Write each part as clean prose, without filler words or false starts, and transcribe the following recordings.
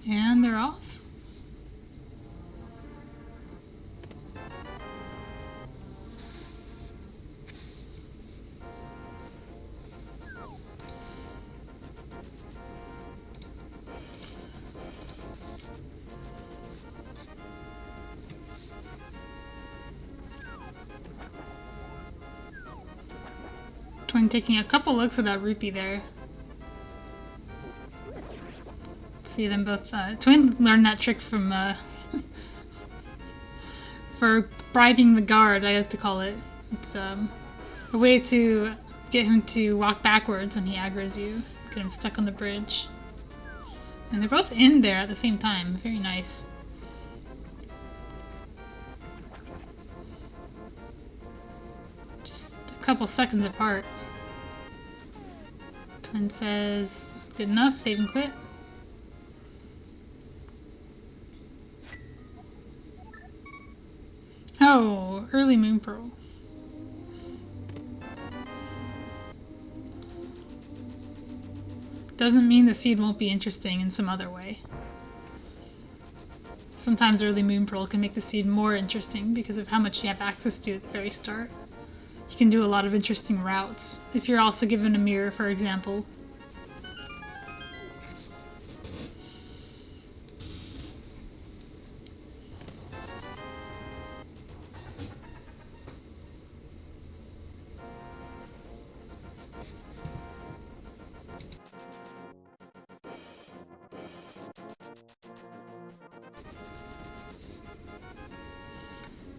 And they're off. Twin taking a couple looks at that rupee there. See them both. Twin learned that trick from for bribing the guard, I like to call it. It's a way to get him to walk backwards when he aggroes you. Get him stuck on the bridge. And they're both in there at the same time. Very nice. Just a couple seconds apart. Twin says, good enough, save and quit. Oh, early moon pearl. Doesn't mean the seed won't be interesting in some other way. Sometimes early moon pearl can make the seed more interesting because of how much you have access to at the very start. You can do a lot of interesting routes. If you're also given a mirror, for example.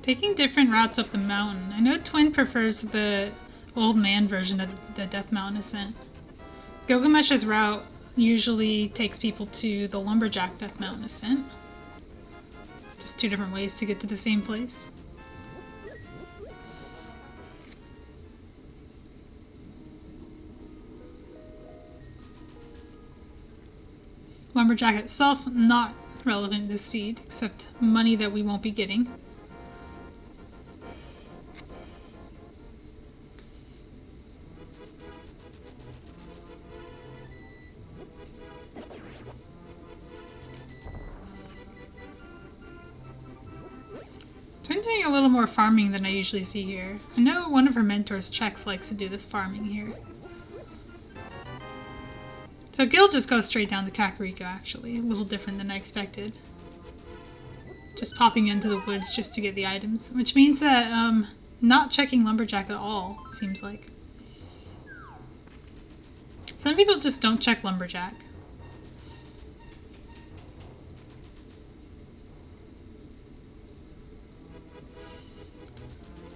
Taking different routes up the mountain. I know Twin prefers the old man version of the Death Mountain Ascent. Gilgamesh's route usually takes people to the Lumberjack Death Mountain Ascent. Just two different ways to get to the same place. Lumberjack itself, not relevant this seed, except money that we won't be getting. I'm doing a little more farming than I usually see here. I know one of her mentors, Chex, likes to do this farming here. So Gil just goes straight down to Kakariko, actually. A little different than I expected. Just popping into the woods just to get the items. Which means that, not checking Lumberjack at all, seems like. Some people just don't check Lumberjack.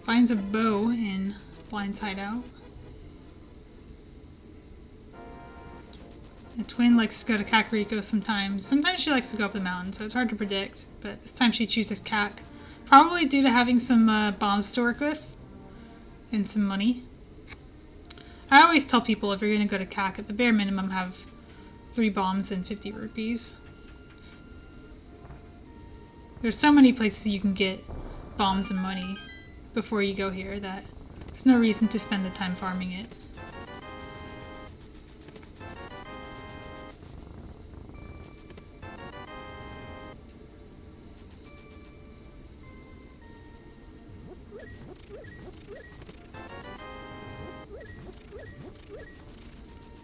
Finds a bow in Blind's hideout. The Twin likes to go to Kakariko sometimes. Sometimes she likes to go up the mountain, so it's hard to predict. But this time she chooses Kak. Probably due to having some bombs to work with. And some money. I always tell people if you're going to go to Kak, at the bare minimum have 3 bombs and 50 rupees. There's so many places you can get bombs and money before you go here that there's no reason to spend the time farming it.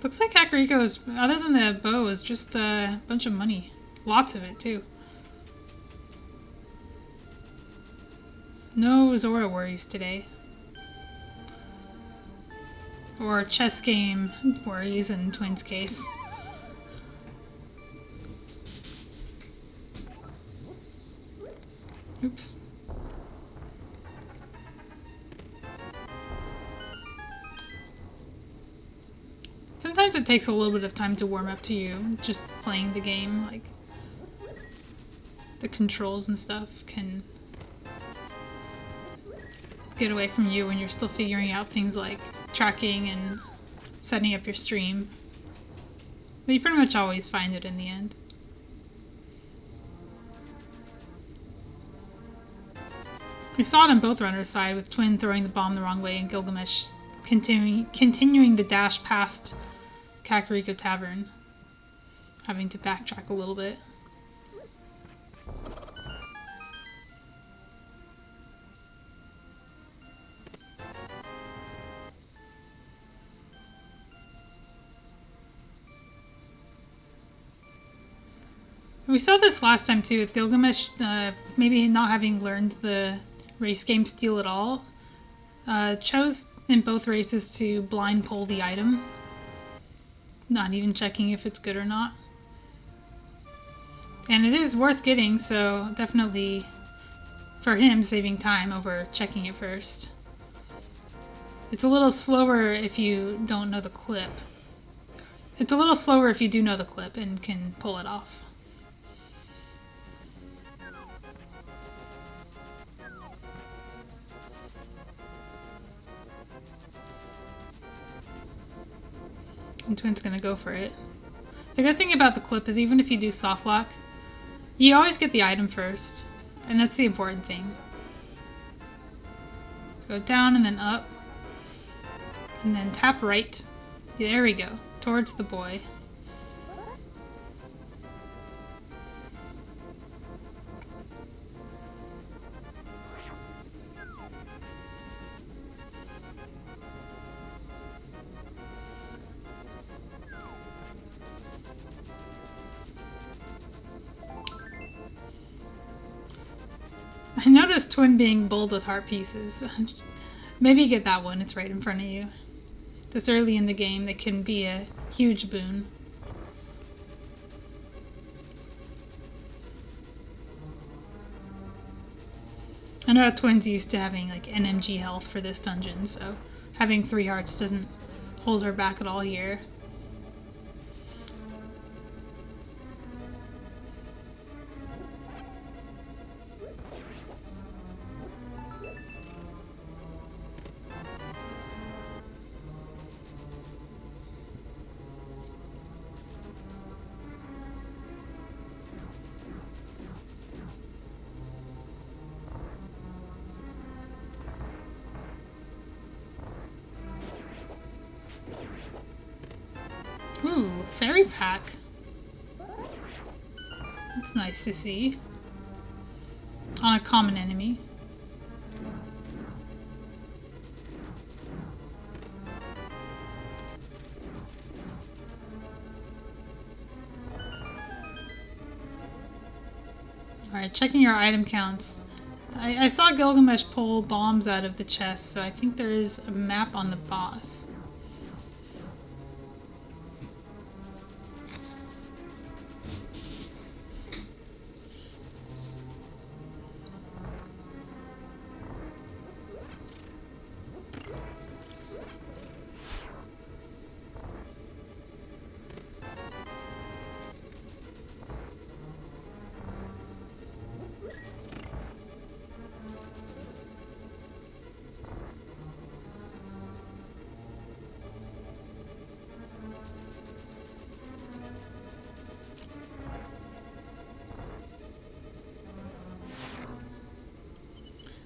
Looks like Kakariko is, other than the bow, is just a bunch of money. Lots of it, too. No Zora worries today. Or chess game worries in Twin's case. Oops. Sometimes it takes a little bit of time to warm up to you, just playing the game. Like, the controls and stuff can get away from you when you're still figuring out things like tracking and setting up your stream. But you pretty much always find it in the end. We saw it on both runners' side, with Twin throwing the bomb the wrong way and Gilgamesh continuing the dash past Kakariko Tavern, having to backtrack a little bit. We saw this last time too with Gilgamesh, maybe not having learned the race game steal at all. Chose in both races to blind pull the item, not even checking if it's good or not. And it is worth getting, so definitely for him saving time over checking it first. It's a little slower if you don't know the clip. It's a little slower if you do know the clip and can pull it off. And Twin's gonna go for it. The good thing about the clip is even if you do soft lock, you always get the item first. And that's the important thing. So go down and then up. And then tap right. There we go. Towards the boy. I noticed Twin being bold with heart pieces. Maybe you get that one, it's right in front of you. This early in the game, that can be a huge boon. I know Twin's used to having like NMG health for this dungeon, so having 3 hearts doesn't hold her back at all here. Ooh, fairy pack. That's nice to see. On a common enemy. Alright, checking your item counts. I saw Gilgamesh pull bombs out of the chest, so I think there is a map on the boss.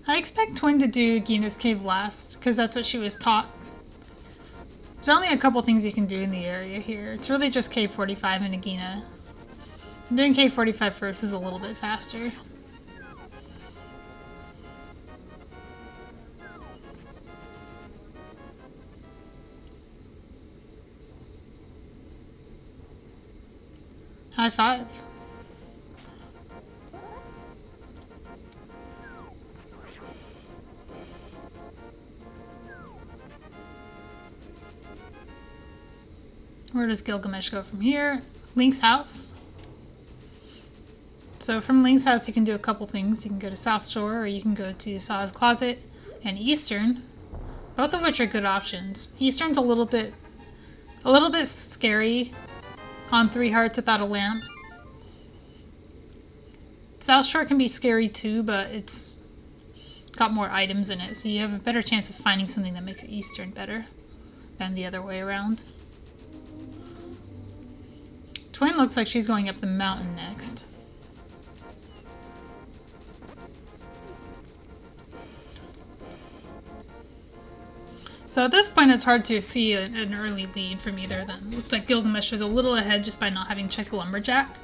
I expect Twin to do Gina's Cave last, because that's what she was taught. There's only a couple things you can do in the area here. It's really just Cave 45 and Agina. Doing Cave 45 first is a little bit faster. High five. Where does Gilgamesh go from here? Link's house. So from Link's house you can do a couple things. You can go to South Shore or you can go to Saw's Closet and Eastern. Both of which are good options. Eastern's a little bit scary on 3 hearts without a lamp. South Shore can be scary too, but it's got more items in it, so you have a better chance of finding something that makes Eastern better than the other way around. Twin looks like she's going up the mountain next. So at this point it's hard to see an early lead from either of them. Looks like Gilgamesh was a little ahead just by not having checked Lumberjack.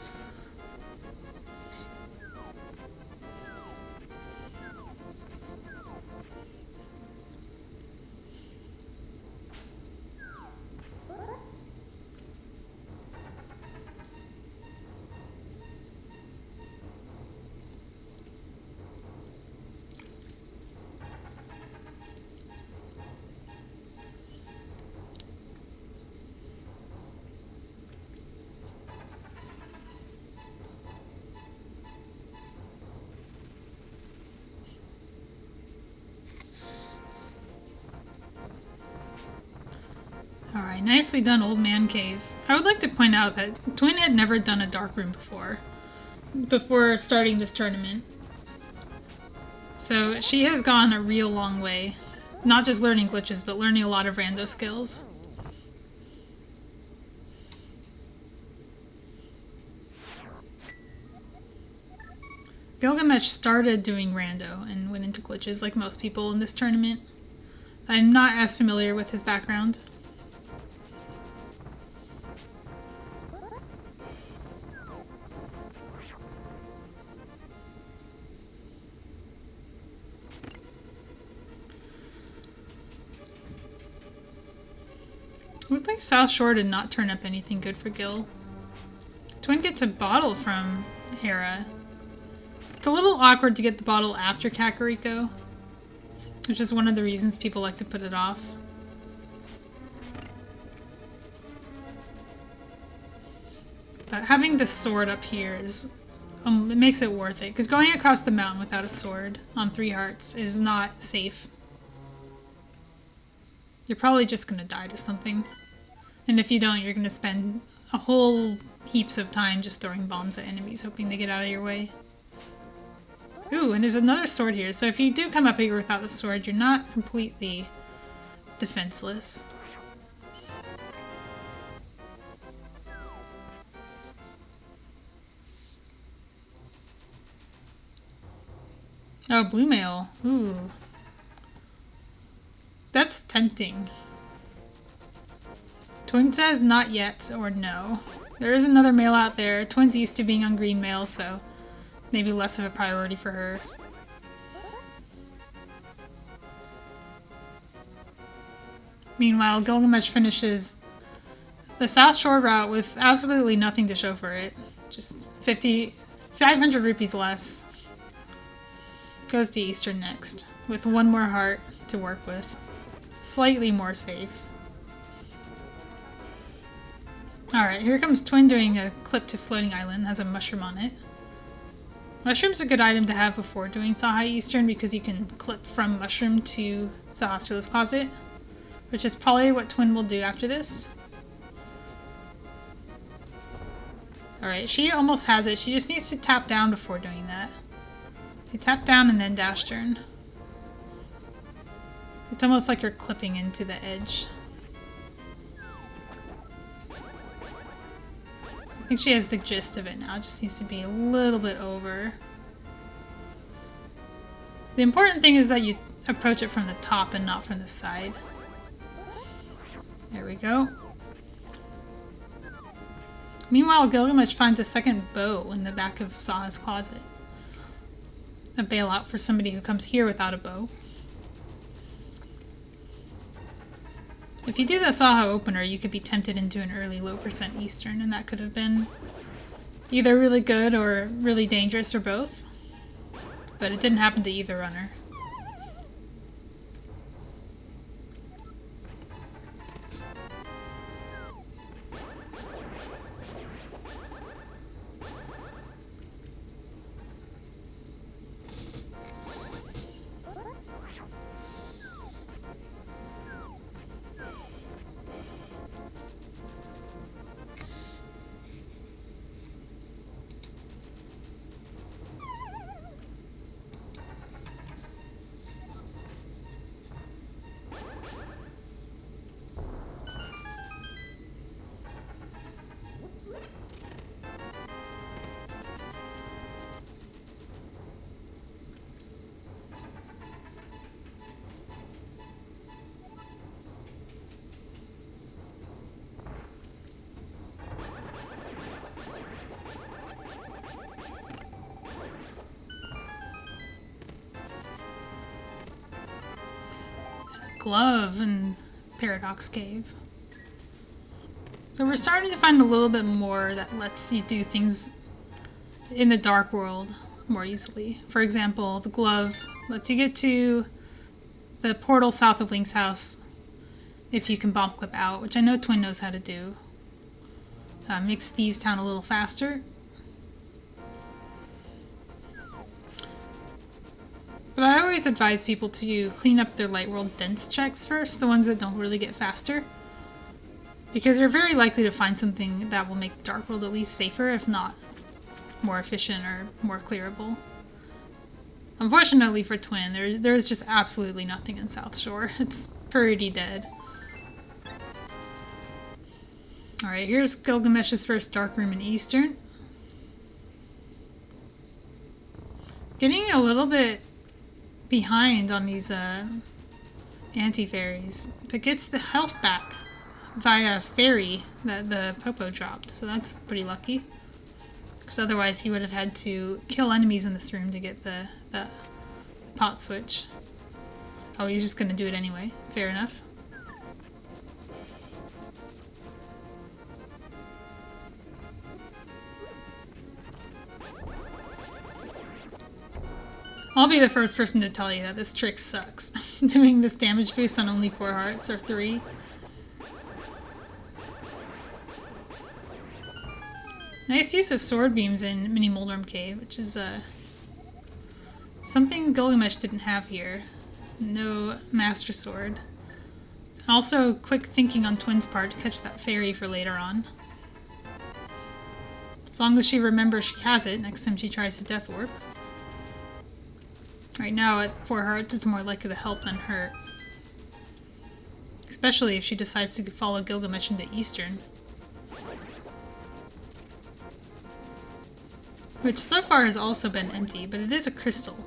Alright, nicely done, Old Man Cave. I would like to point out that Twin had never done a dark room before starting this tournament. So she has gone a real long way. Not just learning glitches, but learning a lot of rando skills. Gylgamesh started doing rando and went into glitches like most people in this tournament. I'm not as familiar with his background. Looked like South Shore did not turn up anything good for Gil. Twin gets a bottle from Hera. It's a little awkward to get the bottle after Kakariko, which is one of the reasons people like to put it off. But having the sword up here is, it makes it worth it, because going across the mountain without a sword on 3 hearts is not safe. You're probably just going to die to something. And if you don't, you're going to spend a whole heaps of time just throwing bombs at enemies, hoping they get out of your way. Ooh, and there's another sword here, so if you do come up here without the sword, you're not completely defenseless. Oh, blue mail. Ooh. That's tempting. Twin says not yet or no. There is another mail out there. Twin's used to being on green mail, so maybe less of a priority for her. Meanwhile, Gilgamesh finishes the South Shore route with absolutely nothing to show for it. Just 500 rupees less. Goes to Eastern next, with 1 more heart to work with. Slightly more safe. Alright, here comes Twin doing a clip to Floating Island. Has a mushroom on it. Mushroom's a good item to have before doing Sahai Eastern because you can clip from mushroom to Sahasrala's closet, which is probably what Twin will do after this. Alright, she almost has it. She just needs to tap down before doing that. You tap down and then dash turn. It's almost like you're clipping into the edge. I think she has the gist of it now. It just needs to be a little bit over. The important thing is that you approach it from the top and not from the side. There we go. Meanwhile, Gilgamesh finds a second bow in the back of Saha's closet. A bailout for somebody who comes here without a bow. If you do the Saha opener, you could be tempted into an early low percent Eastern, and that could have been either really good or really dangerous or both. But it didn't happen to either runner. Glove and Paradox Cave. So we're starting to find a little bit more that lets you do things in the dark world more easily. For example, the glove lets you get to the portal south of Link's house if you can bomb clip out, which I know Twin knows how to do. Makes Thieves Town a little faster. But I always advise people to clean up their Light World dense checks first, the ones that don't really get faster. Because you're very likely to find something that will make the Dark World at least safer, if not more efficient or more clearable. Unfortunately for Twin, there is just absolutely nothing in South Shore. It's pretty dead. Alright, here's Gilgamesh's first dark room in Eastern. Getting a little bit behind on these anti-fairies, but gets the health back via fairy that the Popo dropped, so that's pretty lucky. Because otherwise he would have had to kill enemies in this room to get the pot switch. Oh, he's just gonna do it anyway. Fair enough. I'll be the first person to tell you that this trick sucks. Doing this damage boost on only 4 hearts, or 3. Nice use of sword beams in Mini Moldworm Cave, which is something Gilgamesh didn't have here. No Master Sword. Also, quick thinking on Twin's part to catch that fairy for later on. As long as she remembers she has it next time she tries to Death Warp. Right now, at 4 hearts, it's more likely to help than hurt. Especially if she decides to follow Gilgamesh into Eastern. Which so far has also been empty, but it is a crystal.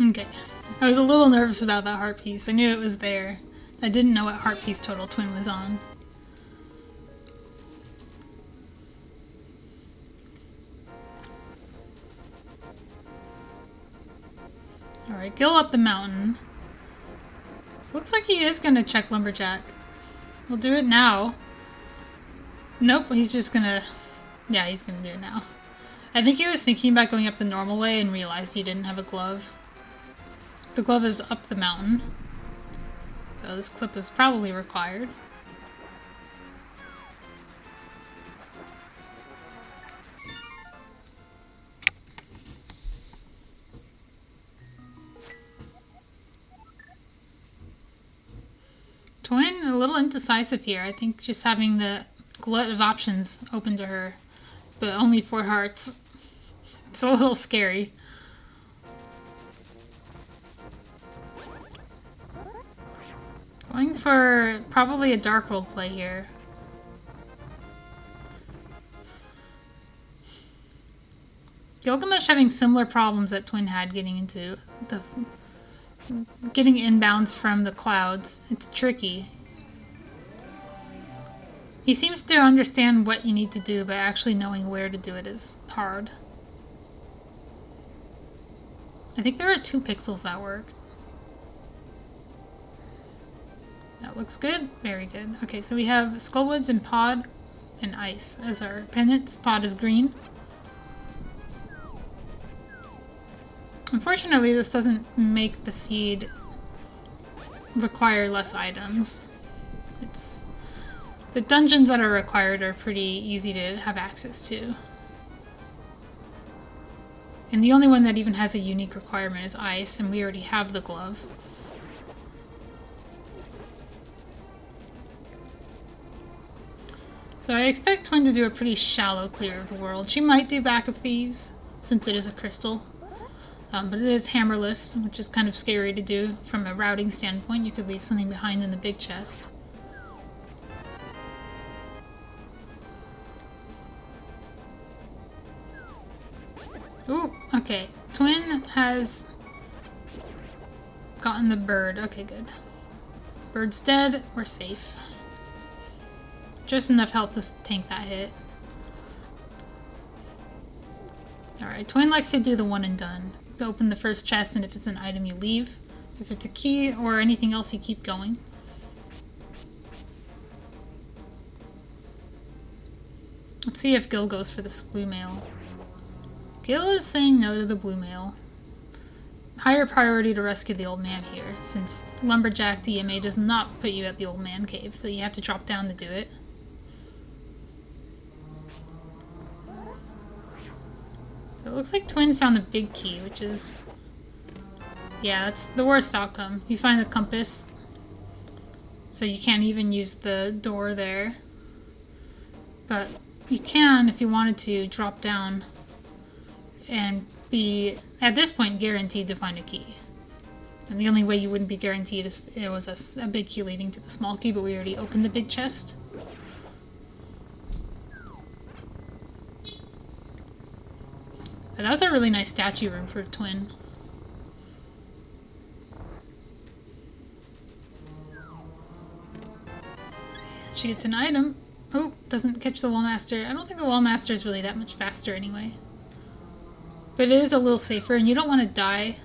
Okay. I was a little nervous about that heart piece. I knew it was there. I didn't know what heart piece total Twin was on. Alright, Gil up the mountain. Looks like he is gonna check Lumberjack. We'll do it now. Nope, he's just gonna... Yeah, he's gonna do it now. I think he was thinking about going up the normal way and realized he didn't have a glove. The glove is up the mountain, so this clip is probably required. Twin, a little indecisive here. I think just having the glut of options open to her, but only 4 hearts. It's a little scary. Going for probably a Dark World play here. Gilgamesh having similar problems that Twin had getting inbounds from the clouds. It's tricky. He seems to understand what you need to do, but actually knowing where to do it is hard. I think there are 2 pixels that work. That looks good. Very good. Okay, so we have Skullwoods and Pod and Ice as our pendants. Pod is green. Unfortunately, this doesn't make the seed require less items. The dungeons that are required are pretty easy to have access to. And the only one that even has a unique requirement is Ice, and we already have the glove. So I expect Twin to do a pretty shallow clear of the world. She might do Back of Thieves, since it is a crystal. But it is hammerless, which is kind of scary to do from a routing standpoint. You could leave something behind in the big chest. Ooh, okay. Twin has gotten the bird. Okay, good. Bird's dead. We're safe. Just enough health to tank that hit. Alright, Twin likes to do the one and done. Open the first chest, and if it's an item, you leave. If it's a key or anything else, you keep going. Let's see if Gil goes for this blue mail. Gil is saying no to the blue mail. Higher priority to rescue the old man here, since Lumberjack DMA does not put you at the old man cave, so you have to drop down to do it. So it looks like Twin found the big key, which is... yeah, that's the worst outcome. You find the compass, so you can't even use the door there. But you can, if you wanted to, drop down and be, at this point, guaranteed to find a key. And the only way you wouldn't be guaranteed is if it was a big key leading to the small key, but we already opened the big chest. But that was a really nice statue room for a Twin. She gets an item. Oh, doesn't catch the Wallmaster. I don't think the Wallmaster is really that much faster anyway. But it is a little safer, and you don't want to die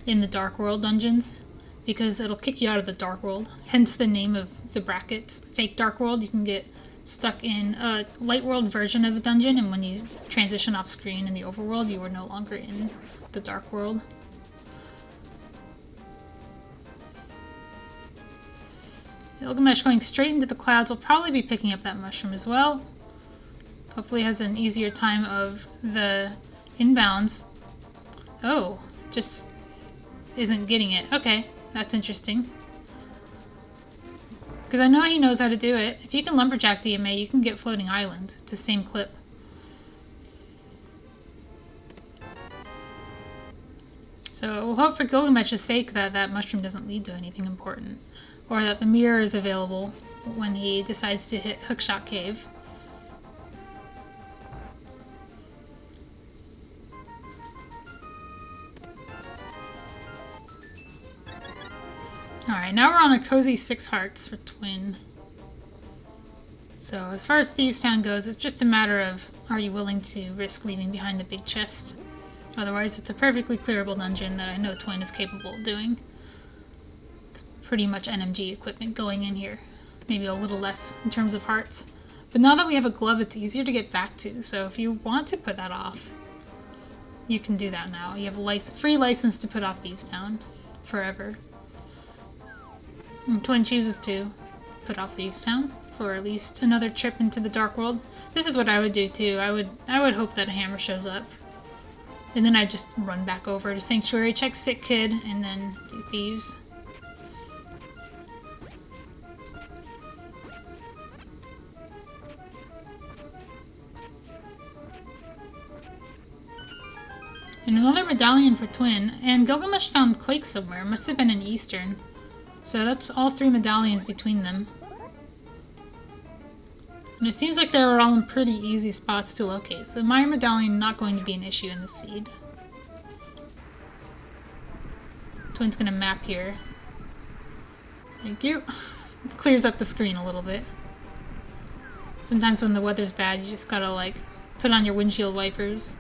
in the Dark World dungeons, because it'll kick you out of the Dark World. Hence the name of the brackets. Fake Dark World, you can get stuck in a Light World version of the dungeon, and when you transition off screen in the Overworld, you are no longer in the Dark World. Gylgamesh going straight into the clouds will probably be picking up that mushroom as well. Hopefully has an easier time of the inbounds. Oh, just isn't getting it. Okay, that's interesting. Because I know he knows how to do it. If you can Lumberjack DMA, you can get Floating Island. It's the same clip. So we'll hope for Gilgamesh's sake that that mushroom doesn't lead to anything important. Or that the mirror is available when he decides to hit Hookshot Cave. Alright, now we're on a cozy 6 hearts for Twin. So as far as Thieves Town goes, it's just a matter of, are you willing to risk leaving behind the big chest? Otherwise, it's a perfectly clearable dungeon that I know Twin is capable of doing. It's pretty much NMG equipment going in here. Maybe a little less in terms of hearts. But now that we have a glove, it's easier to get back to. So if you want to put that off, you can do that now. You have a free license to put off Thieves Town forever. And Twin chooses to put off Thieves Town for at least another trip into the Dark World. This is what I would do too. I would hope that a hammer shows up. And then I'd just run back over to Sanctuary, check Sick Kid, and then do Thieves. And another medallion for Twin. And Gilgamesh found Quake somewhere. Must have been in Eastern. So that's all 3 medallions between them. And it seems like they were all in pretty easy spots to locate. So Mire Medallion not going to be an issue in the seed. Twin's gonna map here. Thank you. It clears up the screen a little bit. Sometimes when the weather's bad, you just gotta like put on your windshield wipers.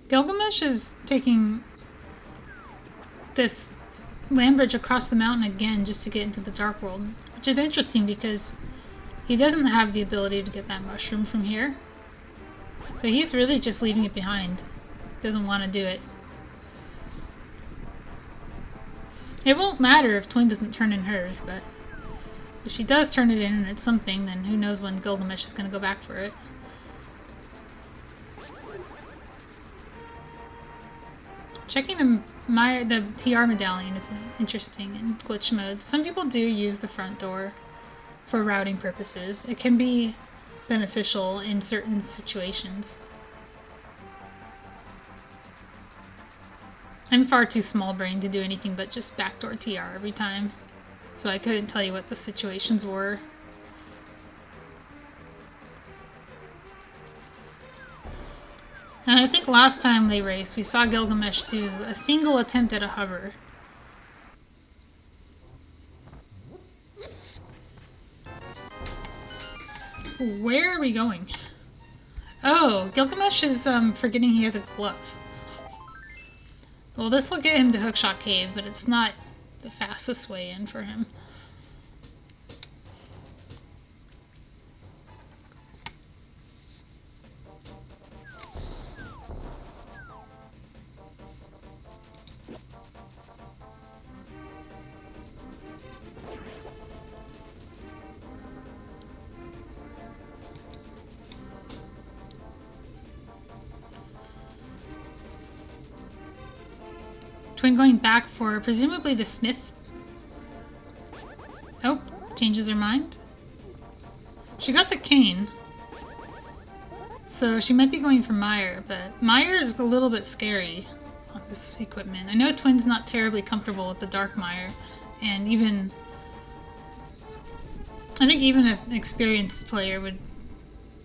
Gilgamesh is taking this land bridge across the mountain again just to get into the Dark World, which is interesting because he doesn't have the ability to get that mushroom from here. So he's really just leaving it behind. Doesn't want to do it. It won't matter if Twin doesn't turn in hers, but if she does turn it in and it's something, then who knows when Gilgamesh is going to go back for it. Checking the TR medallion is interesting in glitch mode. Some people do use the front door for routing purposes. It can be beneficial in certain situations. I'm far too small-brained to do anything but just backdoor TR every time, so I couldn't tell you what the situations were. And I think last time they raced, we saw Gylgamesh do a single attempt at a hover. Where are we going? Oh, Gylgamesh is forgetting he has a glove. Well, this will get him to Hookshot Cave, but it's not the fastest way in for him. Twin going back for presumably the smith. Oh, changes her mind. She got the cane, so she might be going for Meyer, but Meyer is a little bit scary on this equipment. I know Twin's not terribly comfortable with the Dark Meyer, and I think even an experienced player would,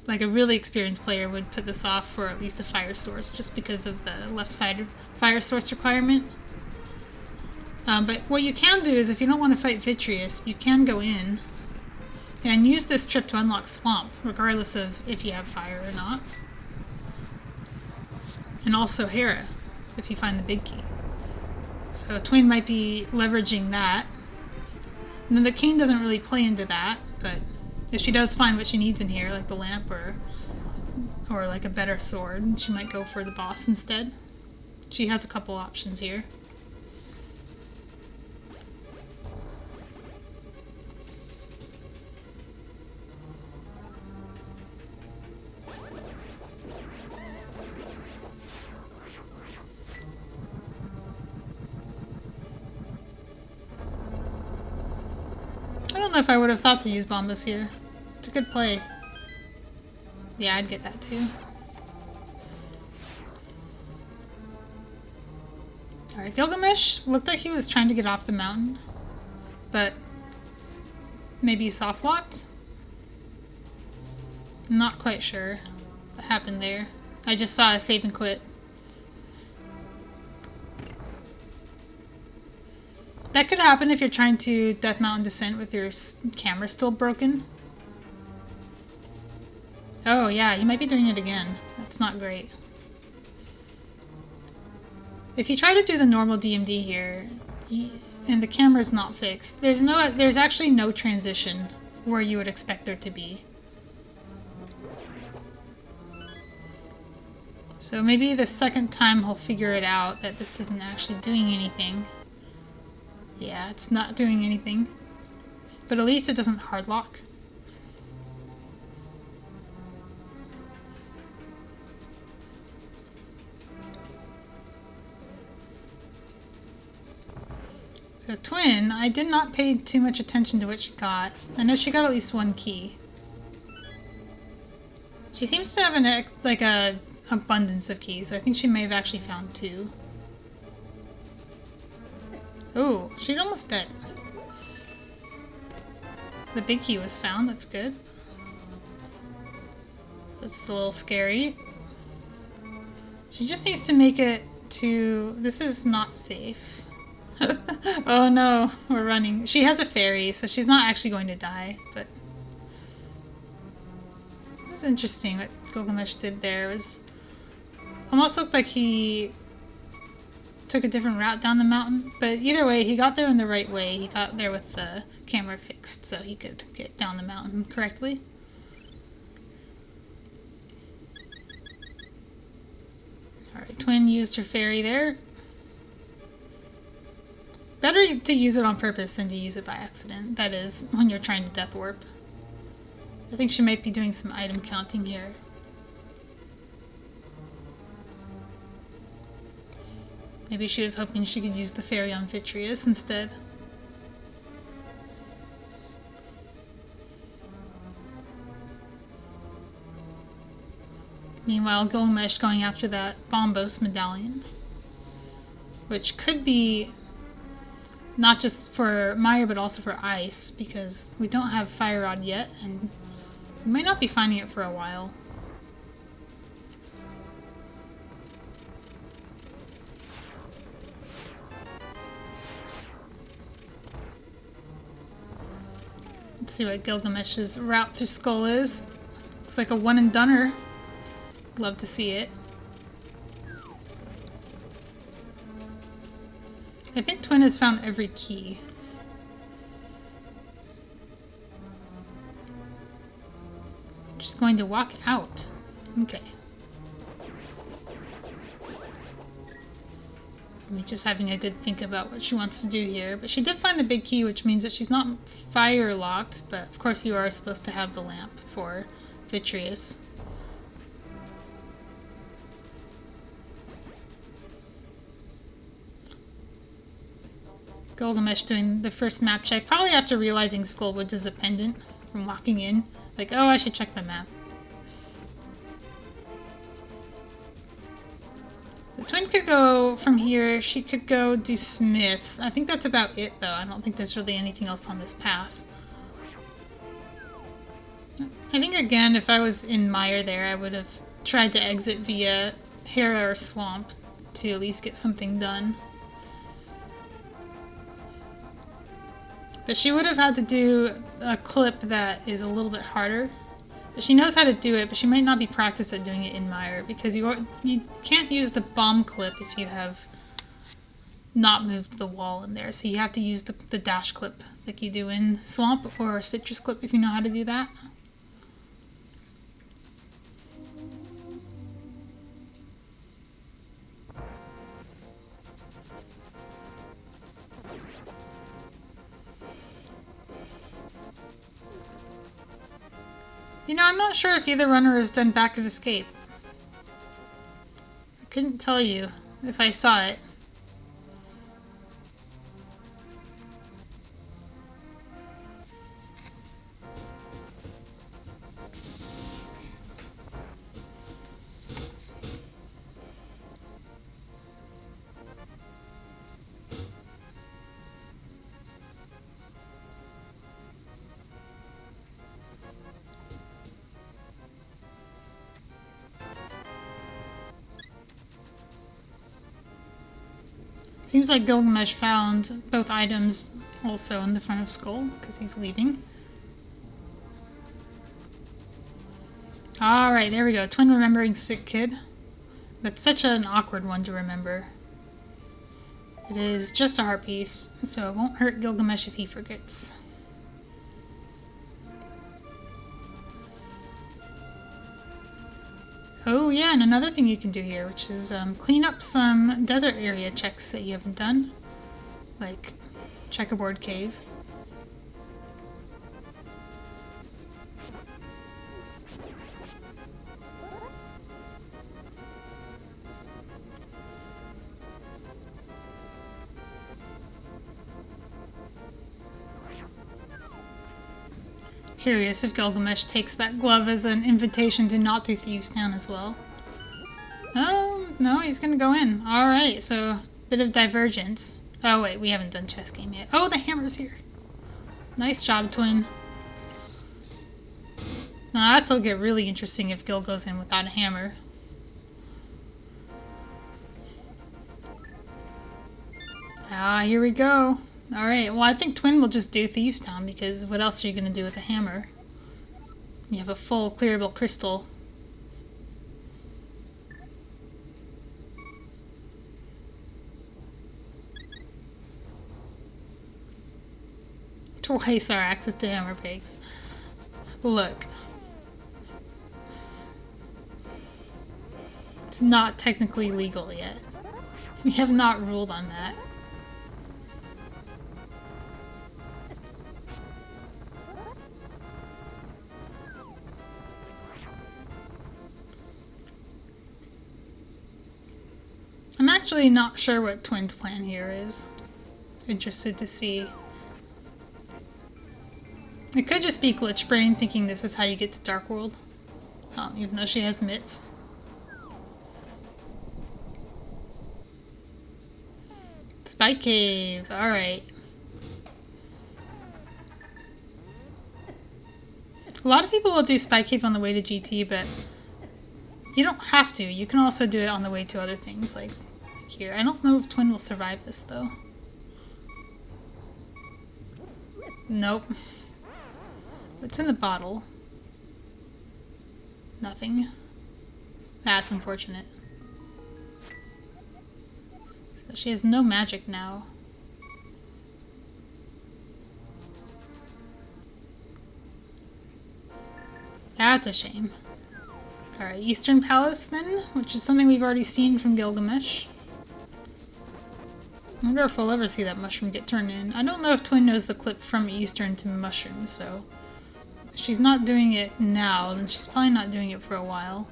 like a really experienced player, would put this off for at least a fire source, just because of the left side fire source requirement. But what you can do is, if you don't want to fight Vitreous, you can go in and use this trip to unlock Swamp, regardless of if you have fire or not. And also Hera, if you find the big key. So Twin might be leveraging that. And then the cane doesn't really play into that, but if she does find what she needs in here, like the lamp or like a better sword, she might go for the boss instead. She has a couple options here. I don't know if I would have thought to use Bombus here. It's a good play. Yeah, I'd get that too. Alright, Gylgamesh looked like he was trying to get off the mountain, but maybe soft locked? I'm not quite sure what happened there. I just saw a save and quit. That could happen if you're trying to Death Mountain Descent with your camera still broken. Oh yeah, you might be doing it again. That's not great. If you try to do the normal DMD here, and the camera's not fixed, there's actually no transition where you would expect there to be. So maybe the second time he'll figure it out that this isn't actually doing anything. Yeah, it's not doing anything. But at least it doesn't hard lock. So Twin, I did not pay too much attention to what she got. I know she got at least one key. She seems to have an abundance of keys, so I think she may have actually found 2. Oh, she's almost dead. The big key was found, that's good. That's a little scary. She just needs to make it to... This is not safe. Oh no, we're running. She has a fairy, so she's not actually going to die, but... This is interesting what Gylgamesh did there. It was... Almost looked like he took a different route down the mountain, but either way, he got there in the right way. He got there with the camera fixed, so he could get down the mountain correctly. Alright, Twin used her fairy there. Better to use it on purpose than to use it by accident. That is, when you're trying to death warp. I think she might be doing some item counting here. Maybe she was hoping she could use the fairy on Vitreous instead. Meanwhile, Gylgamesh going after that Bombos medallion, which could be not just for Mire, but also for Ice, because we don't have Fire Rod yet, and we might not be finding it for a while. Let's see what Gilgamesh's route through Skull is. Looks like a one and doneer. Love to see it. I think Twin has found every key. She's going to walk out. Okay. I'm just having a good think about what she wants to do here. But she did find the big key, which means that she's not fire locked. But of course you are supposed to have the lamp for Vitreous. Gilgamesh doing the first map check, probably after realizing Skullwoods is a pendant from walking in. Like, oh, I should check my map. The Twin could go from here. She could go do Smiths. I think that's about it, though. I don't think there's really anything else on this path. I think, again, if I was in Mire there, I would have tried to exit via Hera or Swamp to at least get something done. But she would have had to do a clip that is a little bit harder. But she knows how to do it, but she might not be practiced at doing it in Mire, because you can't use the bomb clip if you have not moved the wall in there. So you have to use the dash clip like you do in Swamp, or Citrus clip if you know how to do that. You know, I'm not sure if either runner has done Back of Escape. I couldn't tell you if I saw it. Seems like Gilgamesh found both items also in the front of Skull, because he's leaving. Alright, there we go. Twin remembering sick kid. That's such an awkward one to remember. It is just a heart piece, so it won't hurt Gilgamesh if he forgets. Oh yeah, and another thing you can do here, which is clean up some desert area checks that you haven't done. Like Checkerboard Cave. Curious if Gilgamesh takes that glove as an invitation to not do Thieves Town as well. Oh, no, he's gonna go in. Alright, so bit of divergence. Oh wait, we haven't done chess game yet. Oh, the hammer's here. Nice job, Twin. Now this will get really interesting if Gil goes in without a hammer. Ah, here we go. Alright, well I think Twin will just do Thieves Town, because what else are you going to do with a hammer? You have a full clearable crystal. Twice our access to hammer pigs. Look. It's not technically legal yet. We have not ruled on that. I'm I'm actually not sure what Twin's plan here is. Interested to see. It could just be Glitch Brain thinking this is how you get to Dark World. Even though she has mitts. Spike Cave, alright. A lot of people will do Spike Cave on the way to GT, but you don't have to. You can also do it on the way to other things, like here. I don't know if Twin will survive this, though. Nope. What's in the bottle? Nothing. That's unfortunate. So she has no magic now. That's a shame. Alright, Eastern Palace then, which is something we've already seen from Gylgamesh. I wonder if we'll ever see that mushroom get turned in. I don't know if Twin knows the clip from Eastern to Mushroom, so if she's not doing it now, then she's probably not doing it for a while.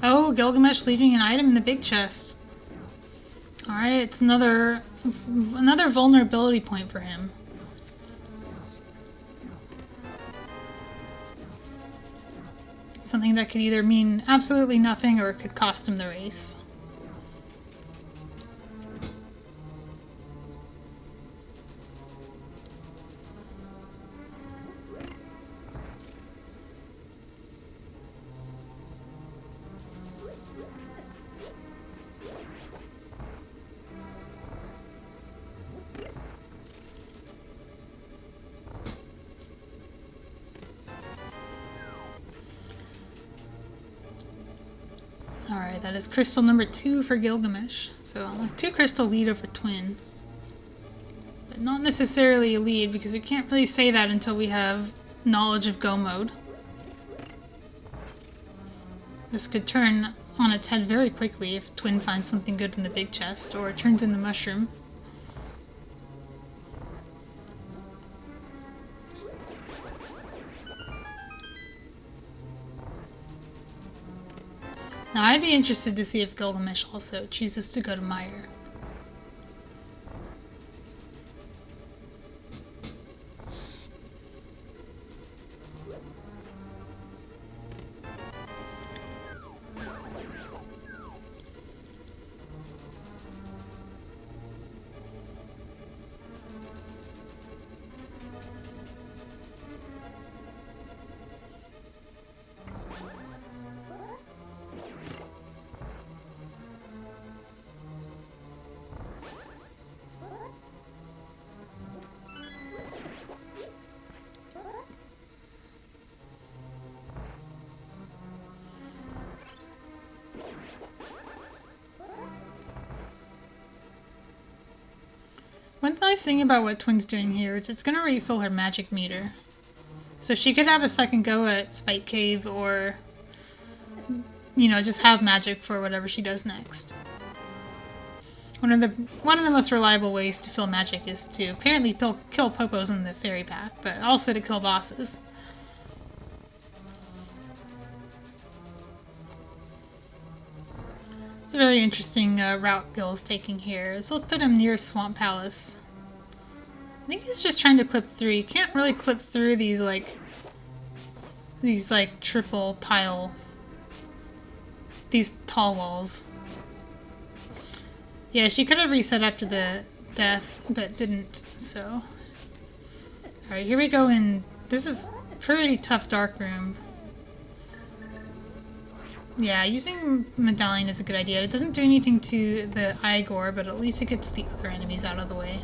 Oh, Gylgamesh leaving an item in the big chest. Alright, it's another vulnerability point for him. Something that could either mean absolutely nothing or it could cost him the race. Alright, that is crystal number 2 for Gylgamesh. So, a 2 crystal lead over Twin. But not necessarily a lead, because we can't really say that until we have knowledge of Go mode. This could turn on its head very quickly if Twin finds something good in the big chest, or turns in the mushroom. Now, I'd be interested to see if Gylgamesh also chooses to go to Mire. One nice thing about what Twin's doing here is it's going to refill her magic meter. So she could have a second go at Spike Cave or, you know, just have magic for whatever she does next. One of the most reliable ways to fill magic is to apparently kill Popos in the fairy pack, but also to kill bosses. It's a very interesting route Gil's taking here. So let's put him near Swamp Palace. I think he's just trying to clip through. You can't really clip through these triple tile, these tall walls. Yeah, she could have reset after the death, but didn't, so. Alright, here we go in. This is pretty tough dark room. Yeah, using Medallion is a good idea. It doesn't do anything to the Igor, but at least it gets the other enemies out of the way.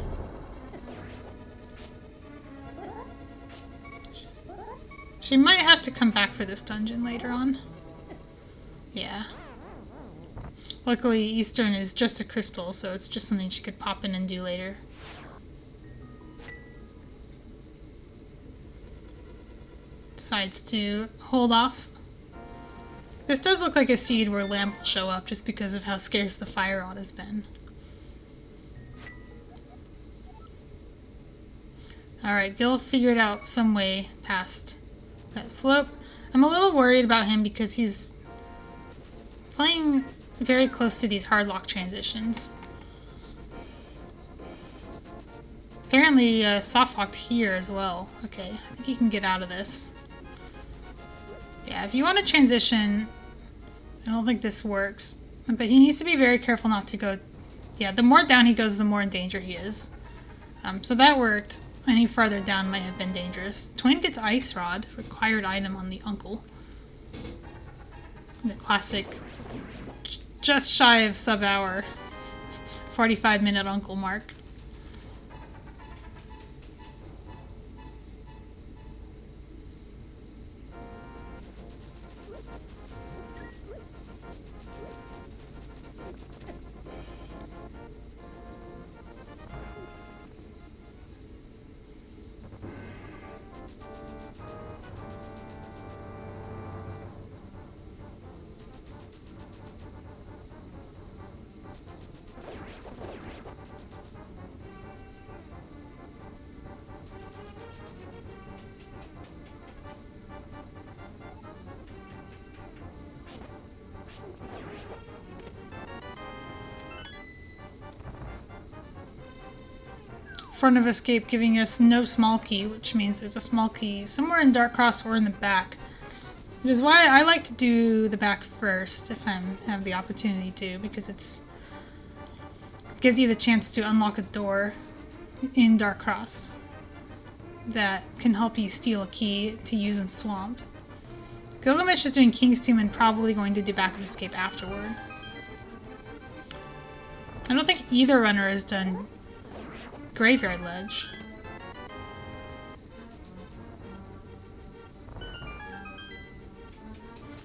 She might have to come back for this dungeon later on. Yeah. Luckily, Eastern is just a crystal, so it's just something she could pop in and do later. Decides to hold off. This does look like a seed where Lamp will show up just because of how scarce the fire rod has been. Alright, Gil figured out some way past that slope. I'm a little worried about him because he's playing very close to these hard lock transitions. Apparently soft locked here as well. Okay, I think he can get out of this. Yeah, if you want to transition, I don't think this works. But he needs to be very careful not to go... Yeah, the more down he goes, the more in danger he is. So that worked. Any farther down might have been dangerous. Twin gets Ice Rod, required item on the uncle. The classic, just shy of sub-hour, 45-minute uncle mark. Front of escape giving us no small key, which means there's a small key somewhere in Dark Cross or in the back. It is why I like to do the back first if I have the opportunity to, because it gives you the chance to unlock a door in Dark Cross that can help you steal a key to use in Swamp. Gylgamesh is doing King's Tomb and probably going to do back of escape afterward. I don't think either runner has done Graveyard Ledge.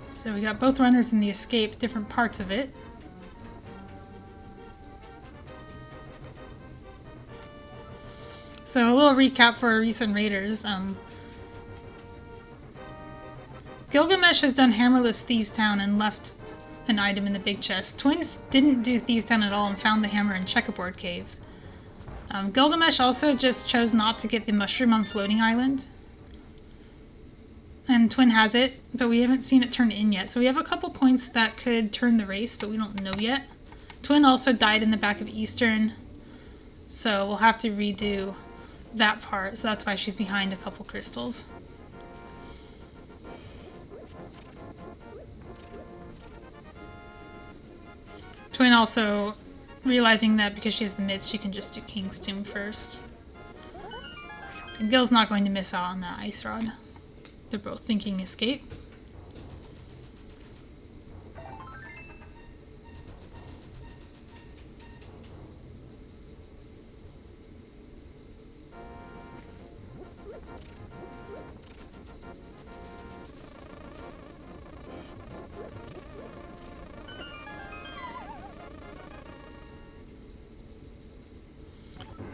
So we got both runners in the escape, different parts of it. So a little recap for recent raiders. Gylgamesh has done Hammerless Thieves Town and left an item in the big chest. Twin didn't do Thieves Town at all and found the hammer in Checkerboard Cave. Gylgamesh also just chose not to get the mushroom on Floating Island. And Twin has it, but we haven't seen it turn in yet. So we have a couple points that could turn the race, but we don't know yet. Twin also died in the back of Eastern, so we'll have to redo that part. So that's why she's behind a couple crystals. Twin also realizing that because she has the mids, she can just do King's Tomb first. And Gil's not going to miss out on that Ice Rod. They're both thinking escape.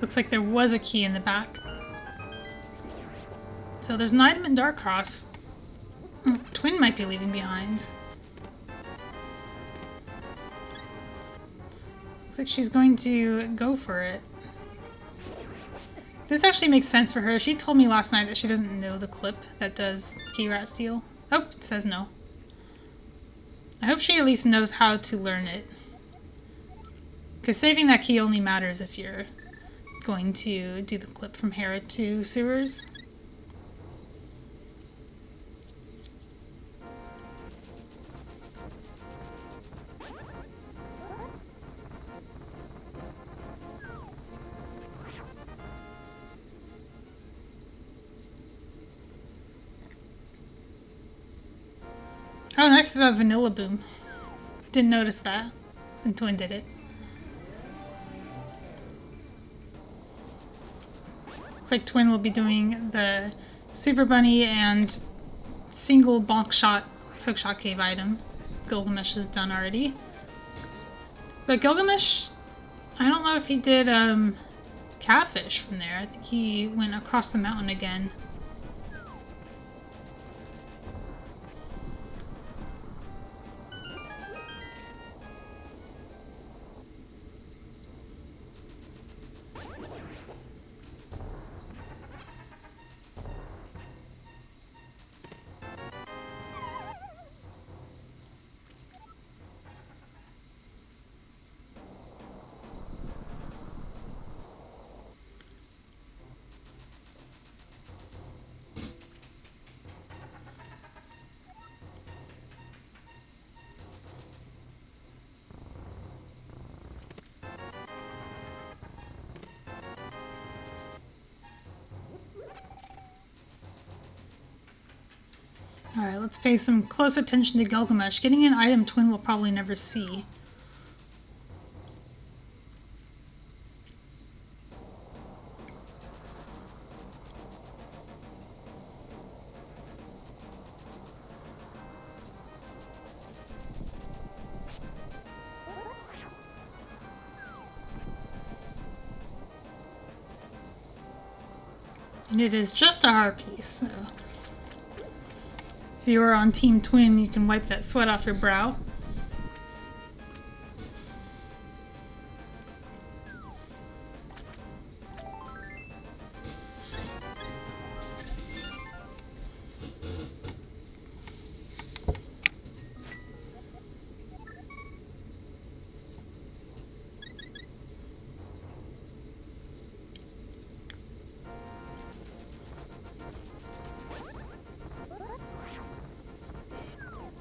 Looks like there was a key in the back. So there's an item in Dark Cross. Twin might be leaving behind. Looks like she's going to go for it. This actually makes sense for her. She told me last night that she doesn't know the clip that does key rat steal. Oh, it says no. I hope she at least knows how to learn it. Because saving that key only matters if you're going to do the clip from Hera to sewers. Oh, nice vanilla boom. Didn't notice that. And Twin did it. Looks like Twin will be doing the Super Bunny and single bonk shot hookshot cave item. Gylgamesh is done already. But Gylgamesh, I don't know if he did catfish from there. I think he went across the mountain again. Alright, let's pay some close attention to Gylgamesh. Getting an item Twin will probably never see. And it is just a harpies, so if you are on Team Twin, you can wipe that sweat off your brow.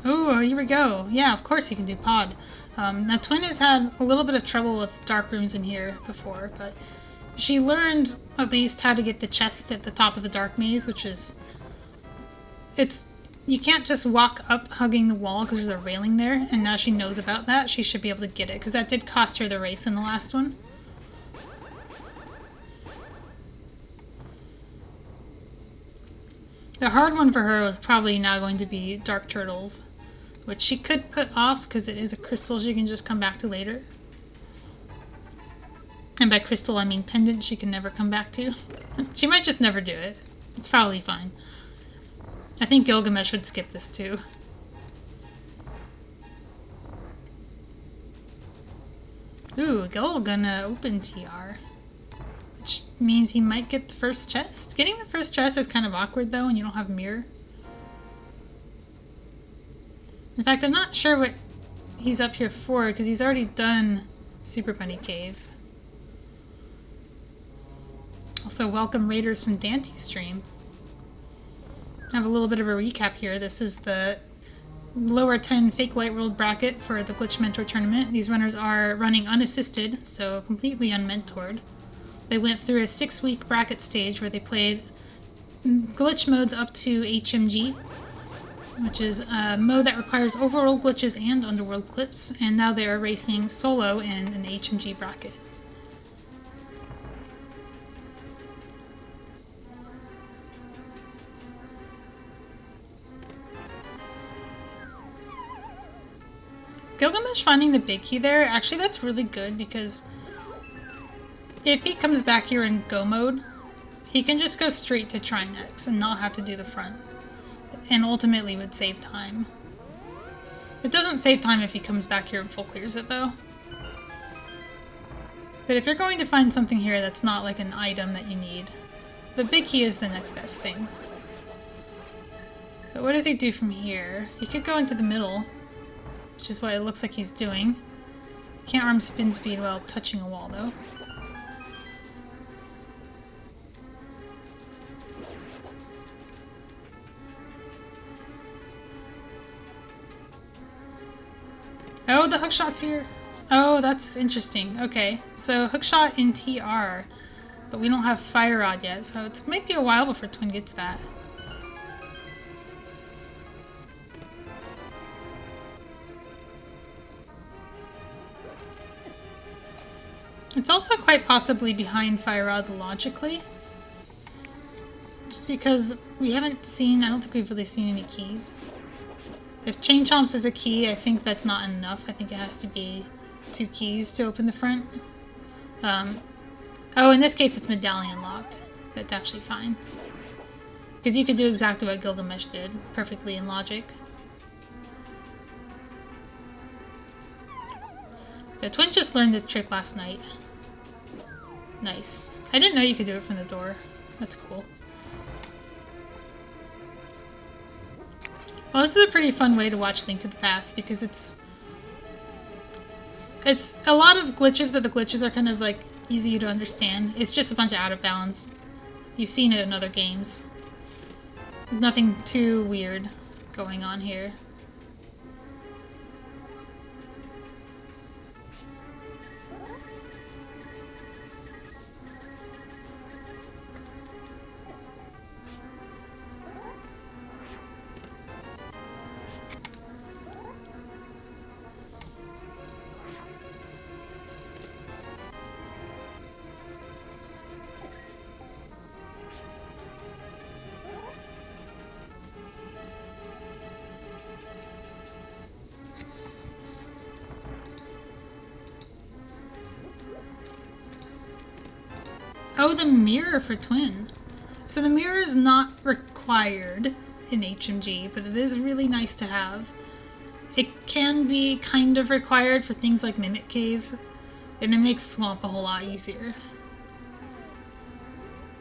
Oh, here we go. Yeah, of course you can do pod. Now, Twin has had a little bit of trouble with dark rooms in here before, but she learned at least how to get the chest at the top of the dark maze, which is... You can't just walk up hugging the wall because there's a railing there, and now she knows about that. She should be able to get it, because that did cost her the race in the last one. The hard one for her was probably now going to be Dark Turtles, which she could put off because it is a crystal she can just come back to later. And by crystal, I mean pendant she can never come back to. She might just never do it. It's probably fine. I think Gylgamesh would skip this too. Ooh, Gil gonna open TR. Which means he might get the first chest. Getting the first chest is kind of awkward though when you don't have a mirror. In fact, I'm not sure what he's up here for because he's already done Super Bunny Cave. Also, welcome raiders from Dante's stream. I have a little bit of a recap here. This is the lower 10 Fake Light World bracket for the Glitch Mentor tournament. These runners are running unassisted, so completely unmentored. They went through a 6-week bracket stage where they played glitch modes up to HMG, which is a mode that requires overworld glitches and underworld clips, and now they are racing solo in an HMG bracket. Gylgamesh finding the big key there, actually that's really good because if he comes back here in go mode, he can just go straight to try next and not have to do the front. And ultimately would save time. It doesn't save time if he comes back here and full clears it though. But if you're going to find something here that's not like an item that you need, the big key is the next best thing. So what does he do from here? He could go into the middle, which is what it looks like he's doing. Can't arm spin speed while touching a wall though. Oh, the hookshot's here. Oh, that's interesting. Okay, so hookshot in TR, but we don't have fire rod yet, so it might be a while before Twin gets that. It's also quite possibly behind Fire Rod logically. Just because we haven't seen, I don't think we've really seen any keys. If Chain Chomps is a key, I think that's not enough. I think it has to be 2 keys to open the front. Oh, in this case it's medallion locked, so it's actually fine. Because you could do exactly what Gylgamesh did, perfectly in logic. So Twin just learned this trick last night. Nice. I didn't know you could do it from the door. That's cool. Well, this is a pretty fun way to watch Link to the Past because it's a lot of glitches, but the glitches are kind of like easy to understand. It's just a bunch of out of bounds. You've seen it in other games. Nothing too weird going on here. Oh, the mirror for Twin. So the mirror is not required in HMG, but it is really nice to have. It can be kind of required for things like Mimic Cave, and it makes Swamp a whole lot easier.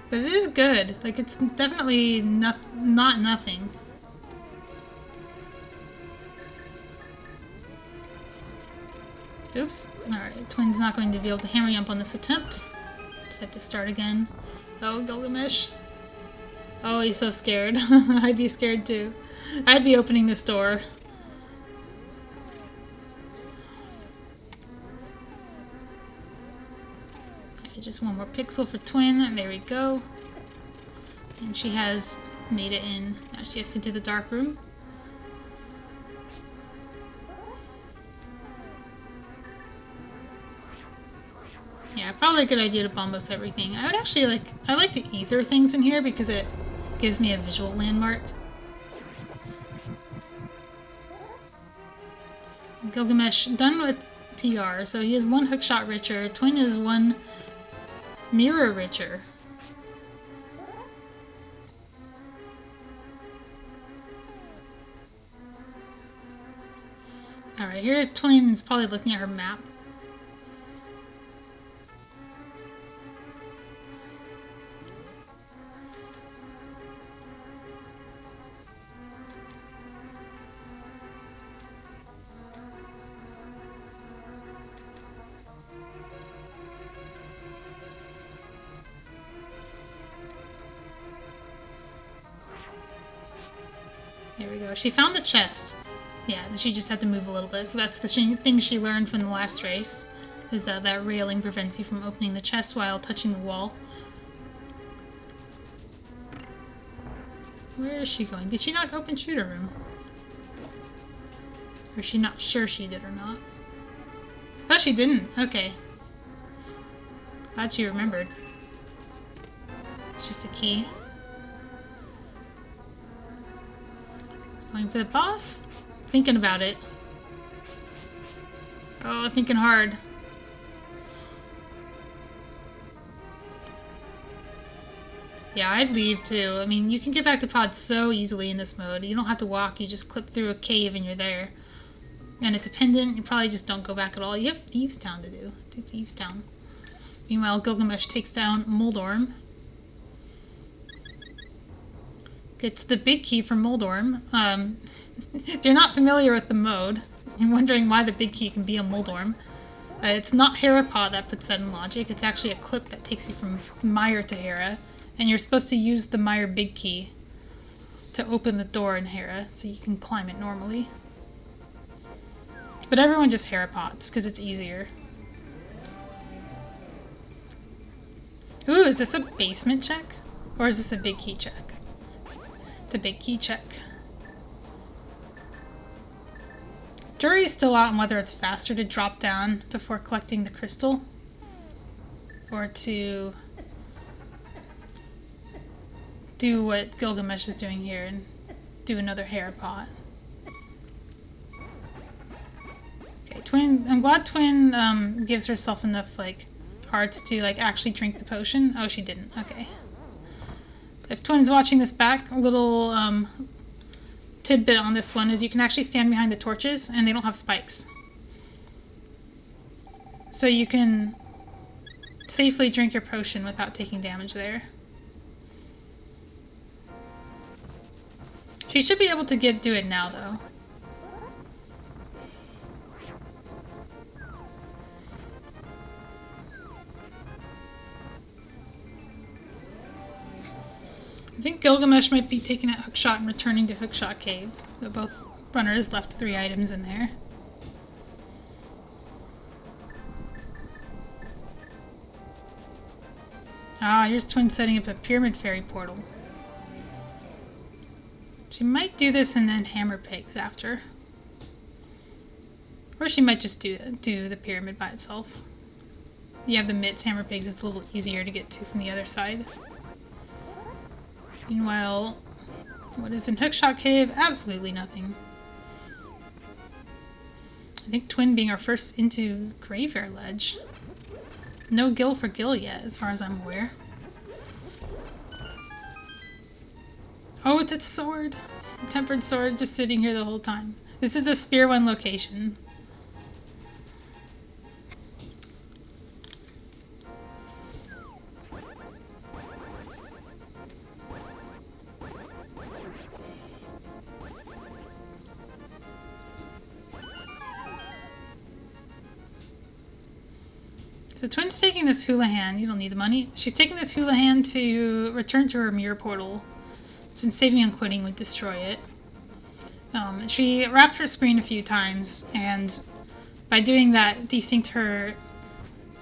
But it is good. Like, it's definitely not nothing. Oops. Alright, Twin's not going to be able to hammer jump on this attempt. Just have to start again. Oh, Gylgamesh. Oh, he's so scared. I'd be scared too. I'd be opening this door. Okay, just one more pixel for Twin. There we go. And she has made it in. Now she has to do the dark room. Yeah, probably a good idea to bombos everything. I would actually I like to ether things in here because it gives me a visual landmark. Gylgamesh done with TR, so he is 1 hookshot richer. Twin is 1 mirror richer. Alright, here Twin is probably looking at her map. There we go. She found the chest. Yeah, she just had to move a little bit. So that's the thing she learned from the last race, is that that railing prevents you from opening the chest while touching the wall. Where is she going? Did she not open shooter room? Or is she not sure she did or not? Oh, she didn't. Okay. Glad she remembered. It's just a key. Going for the boss? Thinking about it. Oh, thinking hard. Yeah, I'd leave too. I mean, you can get back to Pod so easily in this mode. You don't have to walk, you just clip through a cave and you're there. And it's a pendant, you probably just don't go back at all. You have Thieves Town to do. Do Thieves Town. Meanwhile, Gylgamesh takes down Moldorm. Gets the big key from Moldorm. If you're not familiar with the mode, you're wondering why the big key can be a Moldorm. It's not Herapod that puts that in logic. It's actually a clip that takes you from Mire to Hera. And you're supposed to use the Mire big key to open the door in Hera so you can climb it normally. But everyone just Herapods because it's easier. Ooh, is this a basement check? Or is this a big key check? It's a big key check. Jury's still out on whether it's faster to drop down before collecting the crystal. or to do what Gylgamesh is doing here and do another hair pot. Okay, Twin. I'm glad Twin gives herself enough like hearts to like actually drink the potion. Oh, she didn't. Okay. If Twin's watching this back, a little tidbit on this one is you can actually stand behind the torches and they don't have spikes. So you can safely drink your potion without taking damage there. She should be able to do it now, though. I think Gylgamesh might be taking that hookshot and returning to Hookshot Cave. But both runners left 3 items in there. Ah, here's Twin setting up a Pyramid Fairy portal. She might do this and then hammer pigs after. Or she might just do the pyramid by itself. You have the mitts, hammer pigs, it's a little easier to get to from the other side. Meanwhile, what is in Hookshot Cave? Absolutely nothing. I think Twin being our first into Graveyard Ledge. No Gil for Gil yet, as far as I'm aware. Oh, it's a sword. A tempered sword just sitting here the whole time. This is a Spear 1 location. So Twin's taking this Houlihan. You don't need the money. She's taking this Houlihan to return to her mirror portal, since saving and quitting would destroy it. She wrapped her screen a few times, and by doing that, desynced her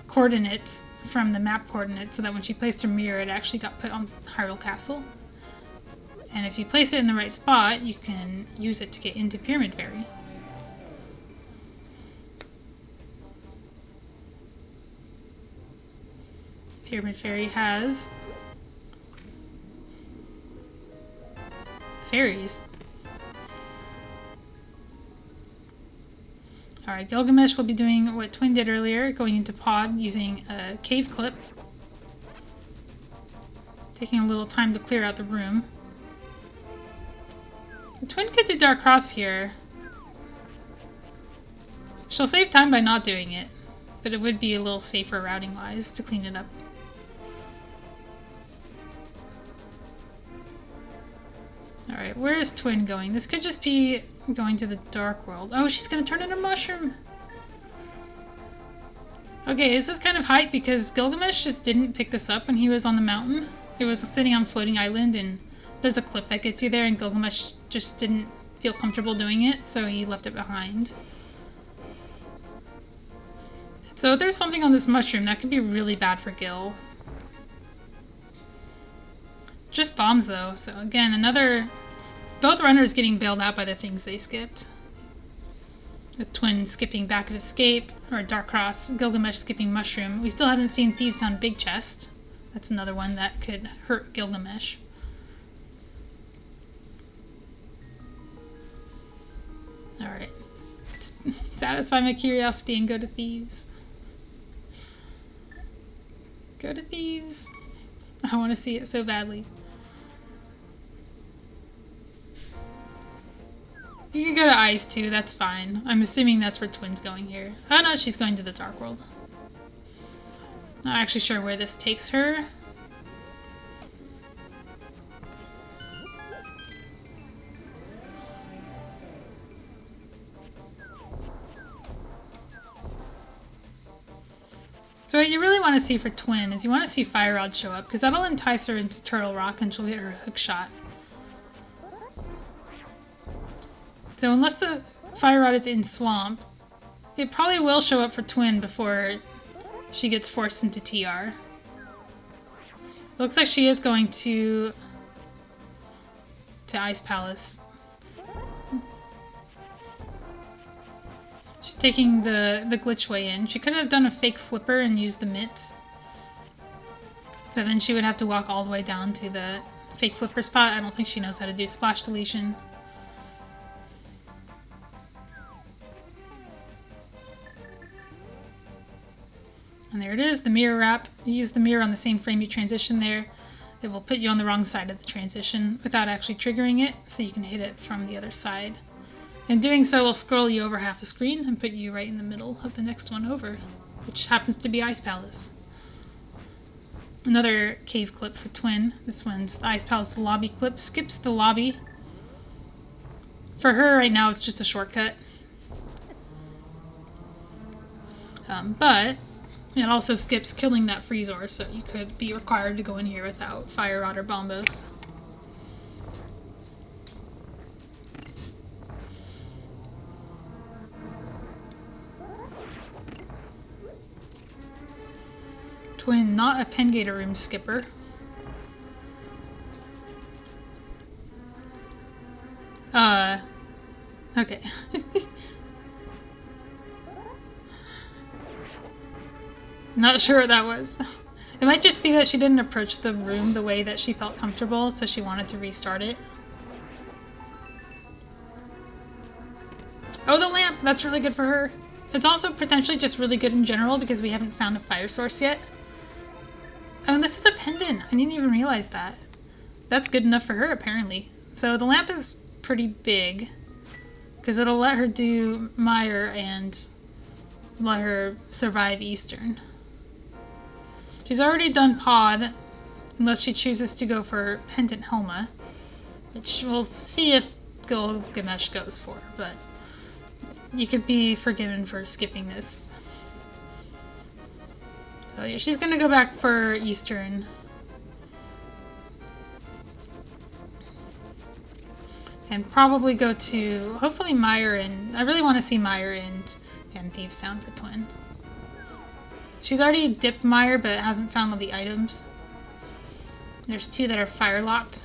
coordinates from the map coordinates, so that when she placed her mirror, it actually got put on Hyrule Castle. And if you place it in the right spot, you can use it to get into Pyramid Fairy. Pyramid Fairy has fairies. Alright, Gylgamesh will be doing what Twin did earlier, going into Pod using a cave clip. Taking a little time to clear out the room. The Twin could do Dark Cross here. She'll save time by not doing it, but it would be a little safer routing-wise to clean it up. Alright, where is Twin going? This could just be going to the Dark World. Oh, she's gonna turn into a mushroom! Okay, this is kind of hype because Gylgamesh just didn't pick this up when he was on the mountain. It was sitting on Floating Island, and there's a clip that gets you there, and Gylgamesh just didn't feel comfortable doing it, so he left it behind. So if there's something on this mushroom, that could be really bad for Gil. Just bombs, though, so again, both runners getting bailed out by the things they skipped. The Twin skipping Back of Escape, or Dark Cross, Gylgamesh skipping Mushroom. We still haven't seen Thieves Town Big Chest. That's another one that could hurt Gylgamesh. Alright. Satisfy my curiosity and go to Thieves. Go to Thieves. I want to see it so badly. You can go to Ice too, that's fine. I'm assuming that's where Twin's going here. Oh no, she's going to the Dark World. Not actually sure where this takes her. So what you really want to see for Twin is you want to see Fire Rod show up, because that'll entice her into Turtle Rock and she'll get her hook shot. So unless the Fire Rod is in Swamp, it probably will show up for Twin before she gets forced into TR. Looks like she is going to Ice Palace. She's taking the glitch way in. She could have done a fake flipper and used the mitts. But then she would have to walk all the way down to the fake flipper spot. I don't think she knows how to do splash deletion. And there it is, the mirror wrap. You use the mirror on the same frame you transition there. It will put you on the wrong side of the transition without actually triggering it, so you can hit it from the other side. And doing so will scroll you over half the screen and put you right in the middle of the next one over, which happens to be Ice Palace. Another cave clip for Twin. This one's the Ice Palace lobby clip. Skips the lobby. For her right now it's just a shortcut. But it also skips killing that Freezor, so you could be required to go in here without Fire Rod or Bombos. Twin, not a Pengator room skipper. Okay. Not sure what that was. It might just be that she didn't approach the room the way that she felt comfortable, so she wanted to restart it. Oh, the lamp! That's really good for her. It's also potentially just really good in general because we haven't found a fire source yet. Oh, and this is a pendant. I didn't even realize that. That's good enough for her, apparently. So the lamp is pretty big because it'll let her do Mire and let her survive Eastern. She's already done Pod, unless she chooses to go for Pendant Helma, which we'll see if Gylgamesh goes for, but you could be forgiven for skipping this. So yeah, she's gonna go back for Eastern. And probably go to, hopefully Mire and, I really want to see Mire and Thieves Town for Twin. She's already dipped Mire, but hasn't found all the items. There's two that are fire locked.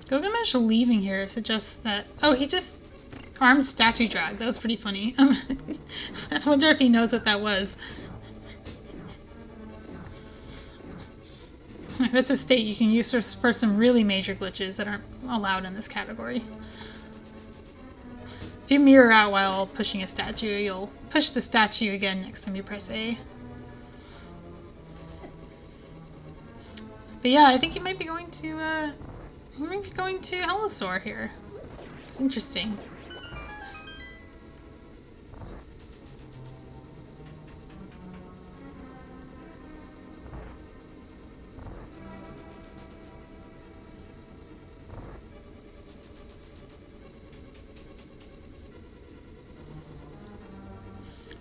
Gylgamesh leaving here suggests that... Oh, he just armed statue drag. That was pretty funny. I wonder if he knows what that was. That's a state you can use for some really major glitches that aren't allowed in this category. If you mirror out while pushing a statue, you'll push the statue again next time you press A. But yeah, I think he might be going to, Hellosaur here. It's interesting.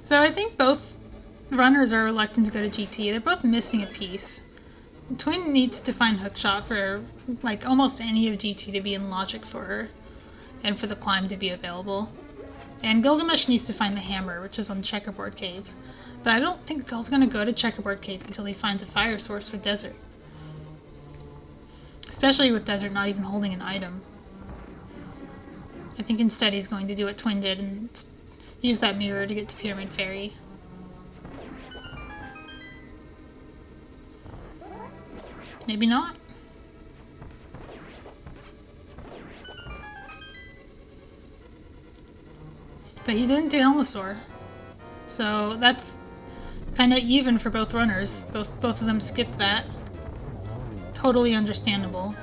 So I think both runners are reluctant to go to GT. They're both missing a piece. Twin needs to find Hookshot for like almost any of GT to be in logic for her, and for the climb to be available. And Gylgamesh needs to find the hammer, which is on Checkerboard Cave. But I don't think Gyl's gonna go to Checkerboard Cave until he finds a fire source for Desert. Especially with Desert not even holding an item. I think instead he's going to do what Twin did and use that mirror to get to Pyramid Fairy. Maybe not. But he didn't do Hellosaur. So that's kind of even for both runners. Both of them skipped that. Totally understandable.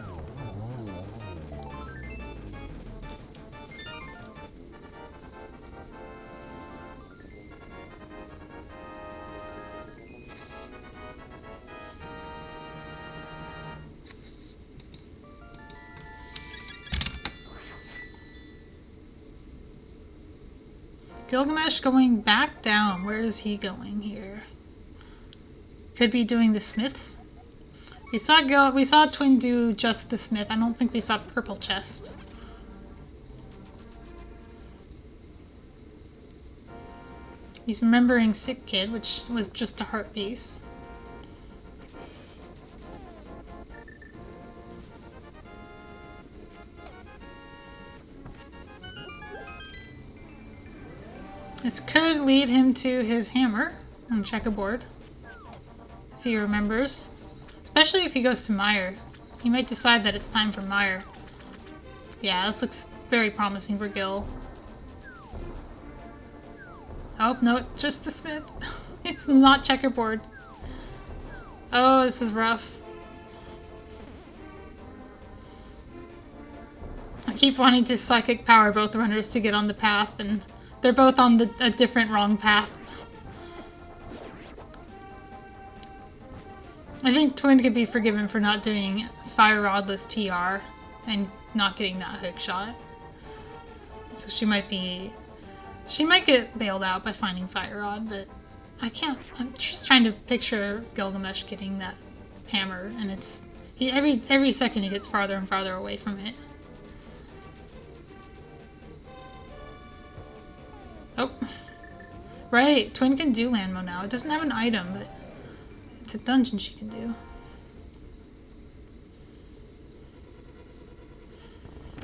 Gylgamesh going back down. Where is he going here? Could be doing the Smiths. We saw Twin do just the Smith. I don't think we saw Purple Chest. He's remembering Sick Kid, which was just a heart piece. This could lead him to his hammer on checkerboard, if he remembers. Especially if he goes to Meyer. He might decide that it's time for Meyer. Yeah, this looks very promising for Gil. Oh, no, just the smith. It's not checkerboard. Oh, this is rough. I keep wanting to psychic power both runners to get on the path, and they're both on a different wrong path. I think Twin could be forgiven for not doing Fire Rodless TR and not getting that hook shot. So she might get bailed out by finding Fire Rod, but I can't. I'm just trying to picture Gylgamesh getting that hammer, and every second he gets farther and farther away from it. Oh, right. Twin can do Landmo now. It doesn't have an item, but it's a dungeon she can do.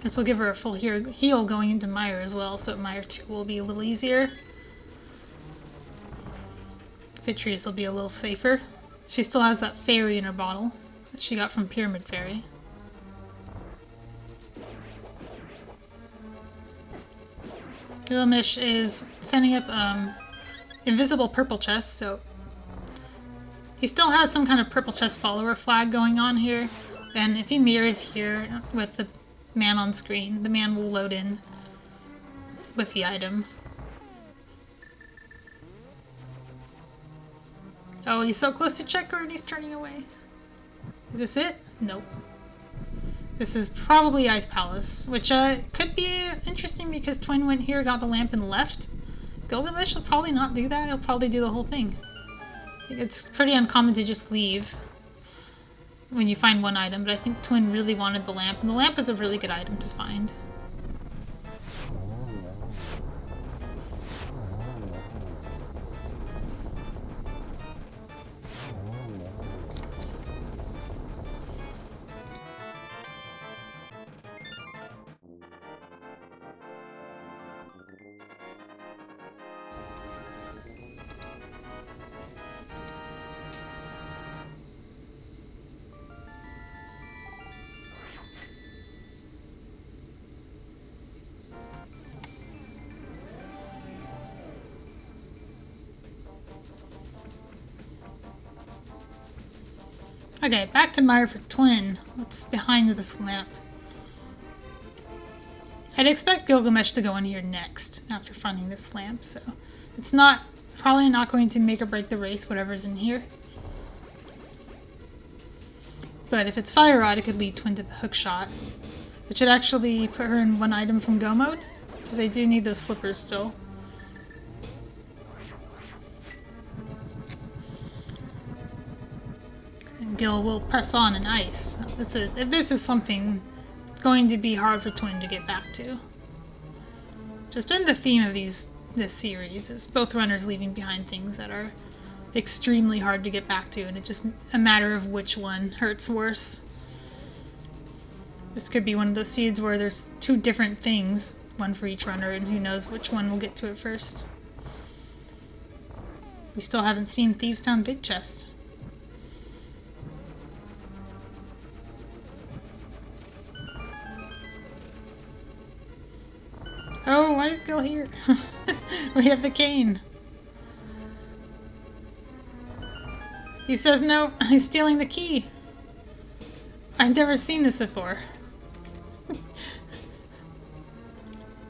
This will give her a full heal going into Meyer as well, so Meyer 2 will be a little easier. Vitreous will be a little safer. She still has that fairy in her bottle that she got from Pyramid Fairy. Gylgamesh is setting up invisible purple chest, so he still has some kind of purple chest follower flag going on here. And if he mirrors here with the man on screen, the man will load in with the item. Oh, he's so close to checker and he's turning away. Is this it? Nope. This is probably Ice Palace, which could be interesting because Twin went here, got the lamp, and left. Gylgamesh will probably not do that. He'll probably do the whole thing. I think it's pretty uncommon to just leave when you find one item, but I think Twin really wanted the lamp, and the lamp is a really good item to find. Okay, back to Meyer for Twin. What's behind this lamp? I'd expect Gylgamesh to go in here next after finding this lamp, so it's probably not going to make or break the race, whatever's in here. But if it's Fire Rod, it could lead Twin to the hook shot, which should actually put her in one item from Go mode, because they do need those flippers still. Gil will press on in ice. This is something going to be hard for Twin to get back to. Just been the theme of this series, is both runners leaving behind things that are extremely hard to get back to, and it's just a matter of which one hurts worse. This could be one of those seeds where there's two different things, one for each runner, and who knows which one will get to it first. We still haven't seen Thieves Town Big Chest. Oh, why is Gil here? We have the cane. He says no, he's stealing the key. I've never seen this before.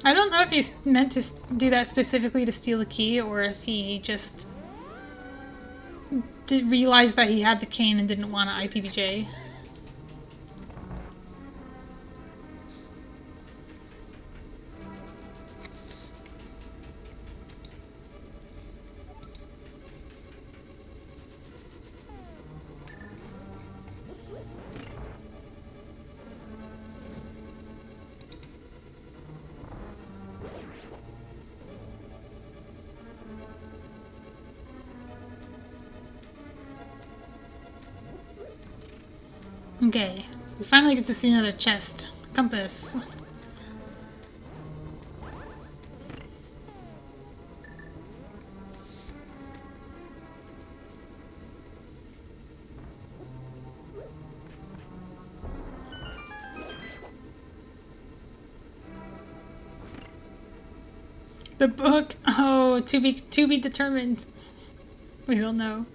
I don't know if he's meant to do that specifically to steal the key, or if he just did realize that he had the cane and didn't want to IPBJ. Okay, we finally get to see another chest. Compass. The book. Oh, to be determined. We don't know.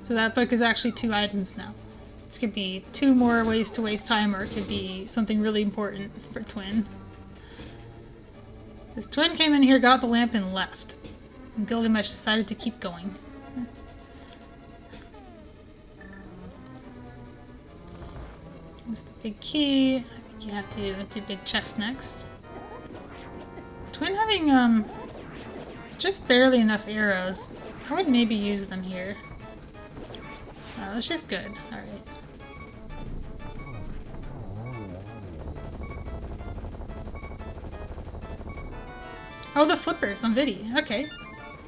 So that book is actually 2 items now. This could be 2 more ways to waste time, or it could be something really important for Twin. This Twin came in here, got the lamp, and left. And Gylgamesh decided to keep going. Here's the big key. I think you have to do big chest next. Twin having just barely enough arrows. I would maybe use them here. Oh, that's just good. Alright. Oh, the flippers on Vidi. Okay.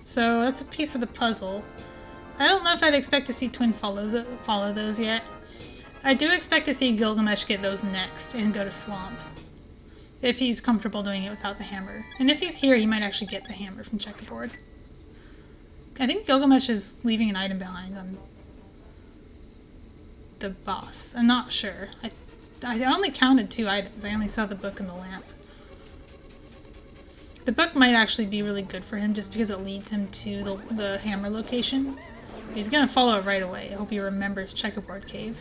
So that's a piece of the puzzle. I don't know if I'd expect to see Twin follow those yet. I do expect to see Gylgamesh get those next and go to Swamp. If he's comfortable doing it without the hammer. And if he's here, he might actually get the hammer from Checkerboard. I think Gylgamesh is leaving an item behind on the boss. I'm not sure. I only counted 2 items. I only saw the book and the lamp. The book might actually be really good for him just because it leads him to the hammer location. He's gonna follow it right away. I hope he remembers Checkerboard Cave.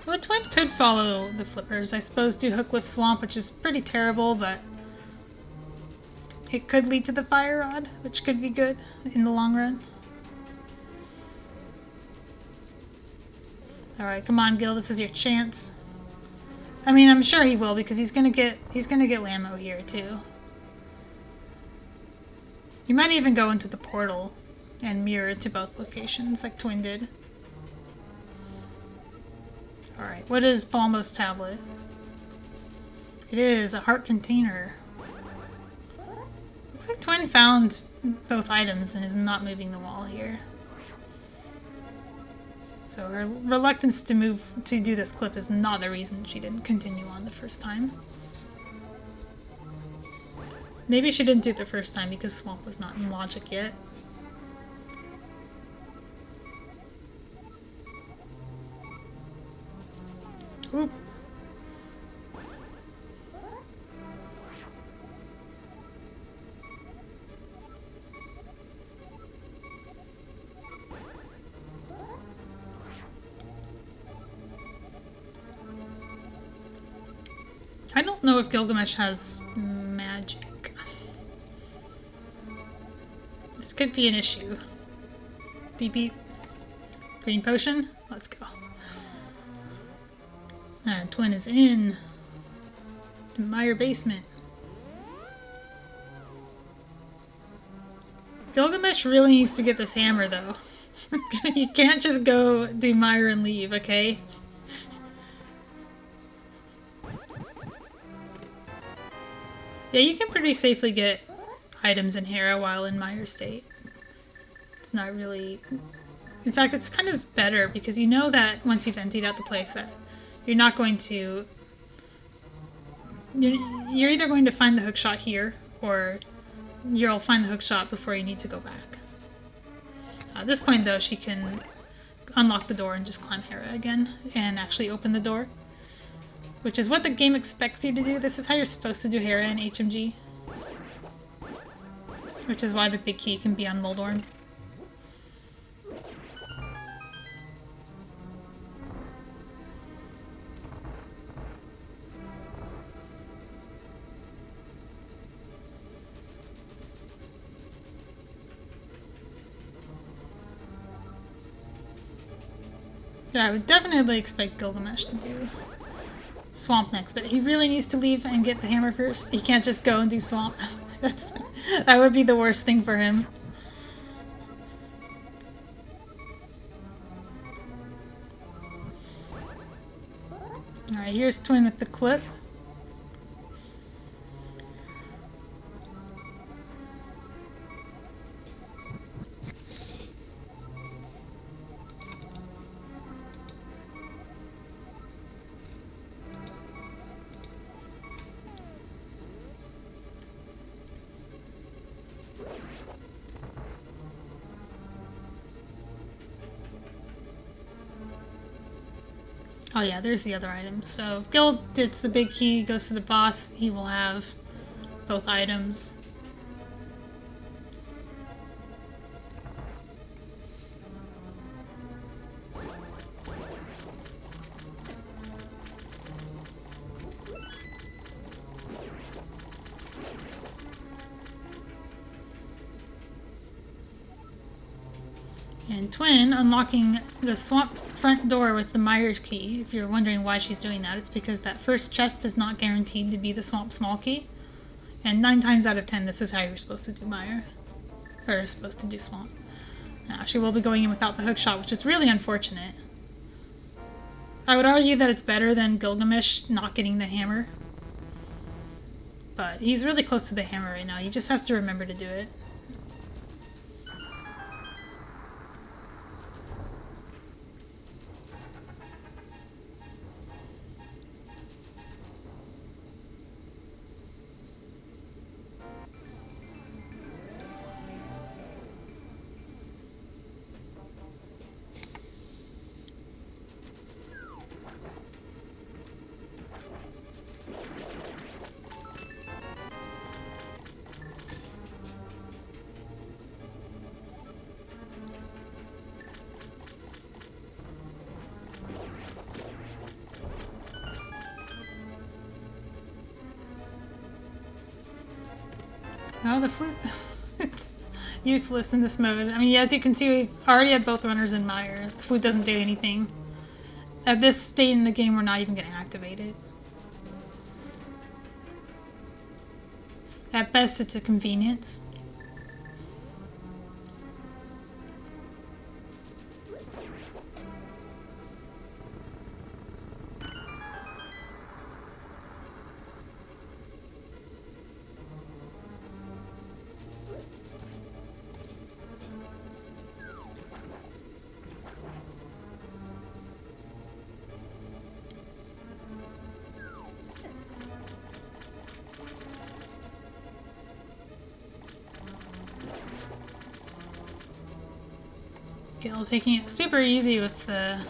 Well, Twin could follow the flippers. I suppose do Hookless Swamp, which is pretty terrible, but it could lead to the Fire Rod, which could be good in the long run. Alright, come on, Gil, this is your chance. I mean, I'm sure he will, because he's gonna get Lammo here, too. You might even go into the portal and mirror to both locations, like Twin did. Alright, what is Balmo's tablet? It is a heart container. Looks like Twin found both items and is not moving the wall here. So her reluctance to do this clip is not the reason she didn't continue on the first time. Maybe she didn't do it the first time because Swamp was not in logic yet. Oop. I don't know if Gylgamesh has magic. This could be an issue. Beep beep. Green potion? Let's go. Twin is in the Mire basement. Gylgamesh really needs to get this hammer, though. You can't just go do Mire and leave, okay? Yeah, you can pretty safely get items in Hera while in Mire state. It's not really... In fact, it's kind of better because you know that once you've emptied out the place that you're not going to... You're either going to find the hookshot here, or you'll find the hookshot before you need to go back. At this point, though, she can unlock the door and just climb Hera again, and actually open the door. Which is what the game expects you to do. This is how you're supposed to do Hera in HMG. Which is why the big key can be on Moldorm. Yeah, I would definitely expect Gylgamesh to do Swamp next, but he really needs to leave and get the hammer first. He can't just go and do Swamp. That would be the worst thing for him. Alright, here's Twin with the clip. Oh yeah, there's the other item. So if Gil gets the big key, goes to the boss, he will have both items. And Twin unlocking the swamp front door with the Myers key. If you're wondering why she's doing that, it's because that first chest is not guaranteed to be the swamp small key. And 9 times out of 10, this is how you're supposed to do Mire. Or supposed to do swamp. Now, she will be going in without the hook shot, which is really unfortunate. I would argue that it's better than Gylgamesh not getting the hammer. But he's really close to the hammer right now. He just has to remember to do it. Oh, the flute. It's useless in this mode. I mean, as you can see, we've already had both runners in Mire. The flute doesn't do anything. At this state in the game, we're not even going to activate it. At best, it's a convenience. Gil taking it super easy with the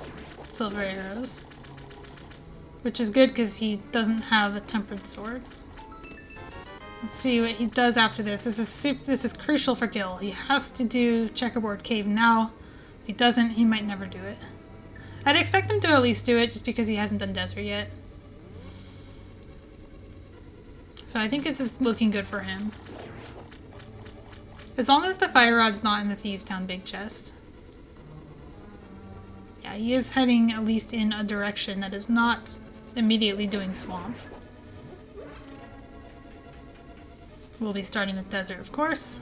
silver arrows, which is good because he doesn't have a tempered sword. Let's see what he does after this. This is crucial for Gil. He has to do Checkerboard Cave now. If he doesn't, he might never do it. I'd expect him to at least do it just because he hasn't done Desert yet. So I think this is looking good for him. As long as the fire rod's not in the Thieves' Town big chest. Yeah, he is heading at least in a direction that is not immediately doing swamp. We'll be starting with desert, of course.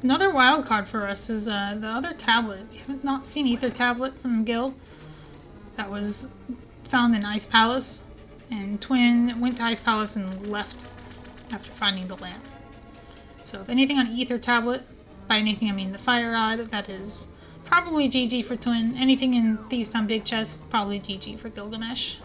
Another wild card for us is the other tablet. We have not seen Ether Tablet from Gil. That was found in Ice Palace. And Twin went to Ice Palace and left after finding the lamp. So if anything on Ether Tablet, by anything I mean the fire rod, that is probably GG for Twin. Anything in Thieves' Town big chest, probably GG for Gylgamesh.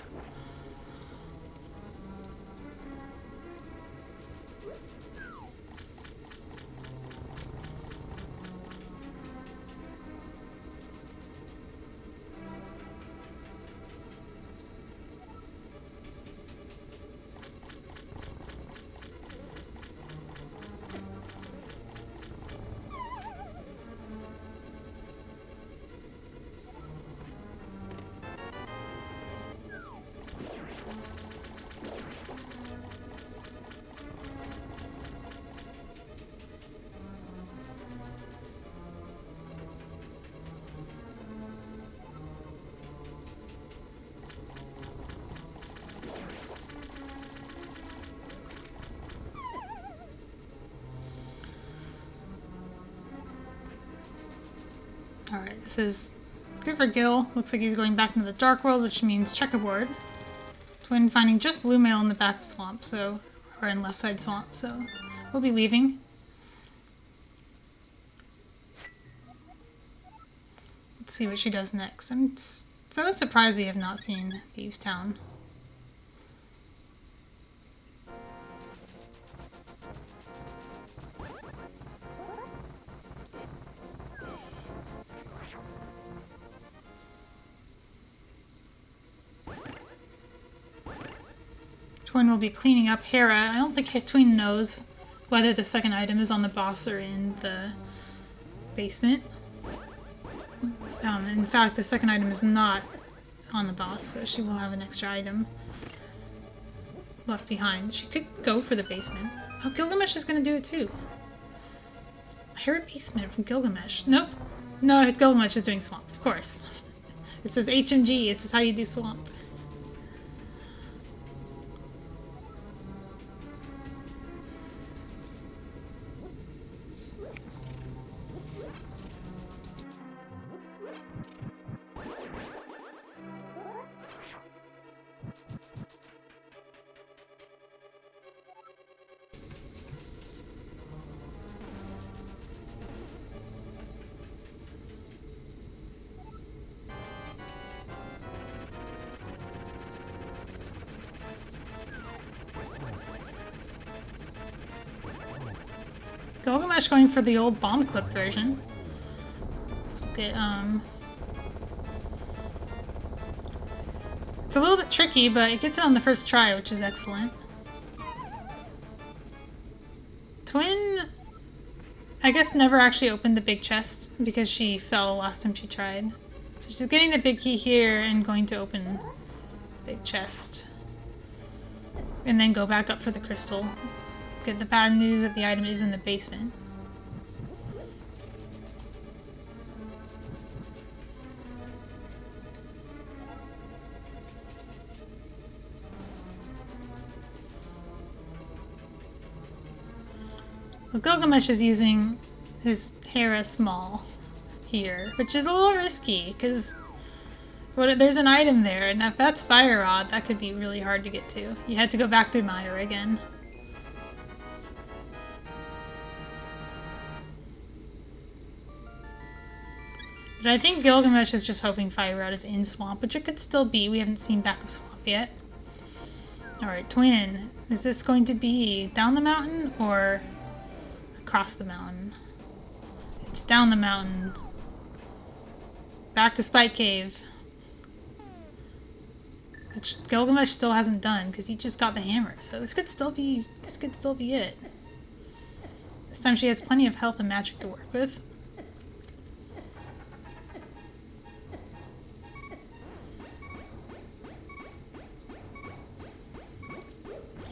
Alright, this is good for Gil. Looks like he's going back into the Dark World, which means checkerboard. Twin finding just blue mail in the back of swamp, so, or in left side swamp, so we'll be leaving. Let's see what she does next. I'm so surprised we have not seen Thieves Town. Twin will be cleaning up Hera. I don't think Twin knows whether the second item is on the boss or in the basement. In fact, the second item is not on the boss, so she will have an extra item left behind. She could go for the basement. Oh, Gylgamesh is going to do it too. Hera basement from Gylgamesh. Nope. No, Gylgamesh is doing swamp, of course. It says HMG. This is how you do swamp. Gylgamesh going for the old bomb clip version. It's a little bit tricky, but it gets it on the first try, which is excellent. Twin, I guess, never actually opened the big chest because she fell last time she tried. So she's getting the big key here and going to open the big chest. And then go back up for the crystal. Get the bad news that the item is in the basement. Well, Gylgamesh is using his Hera small here, which is a little risky because there's an item there, and if that's Fire Rod, that could be really hard to get to. You had to go back through Mire again. But I think Gylgamesh is just hoping Fire Rod is in Swamp, which it could still be. We haven't seen back of Swamp yet. Alright, Twin. Is this going to be down the mountain or across the mountain? It's down the mountain. Back to Spike Cave. Which Gylgamesh still hasn't done because he just got the hammer. So this could still be it. This time she has plenty of health and magic to work with.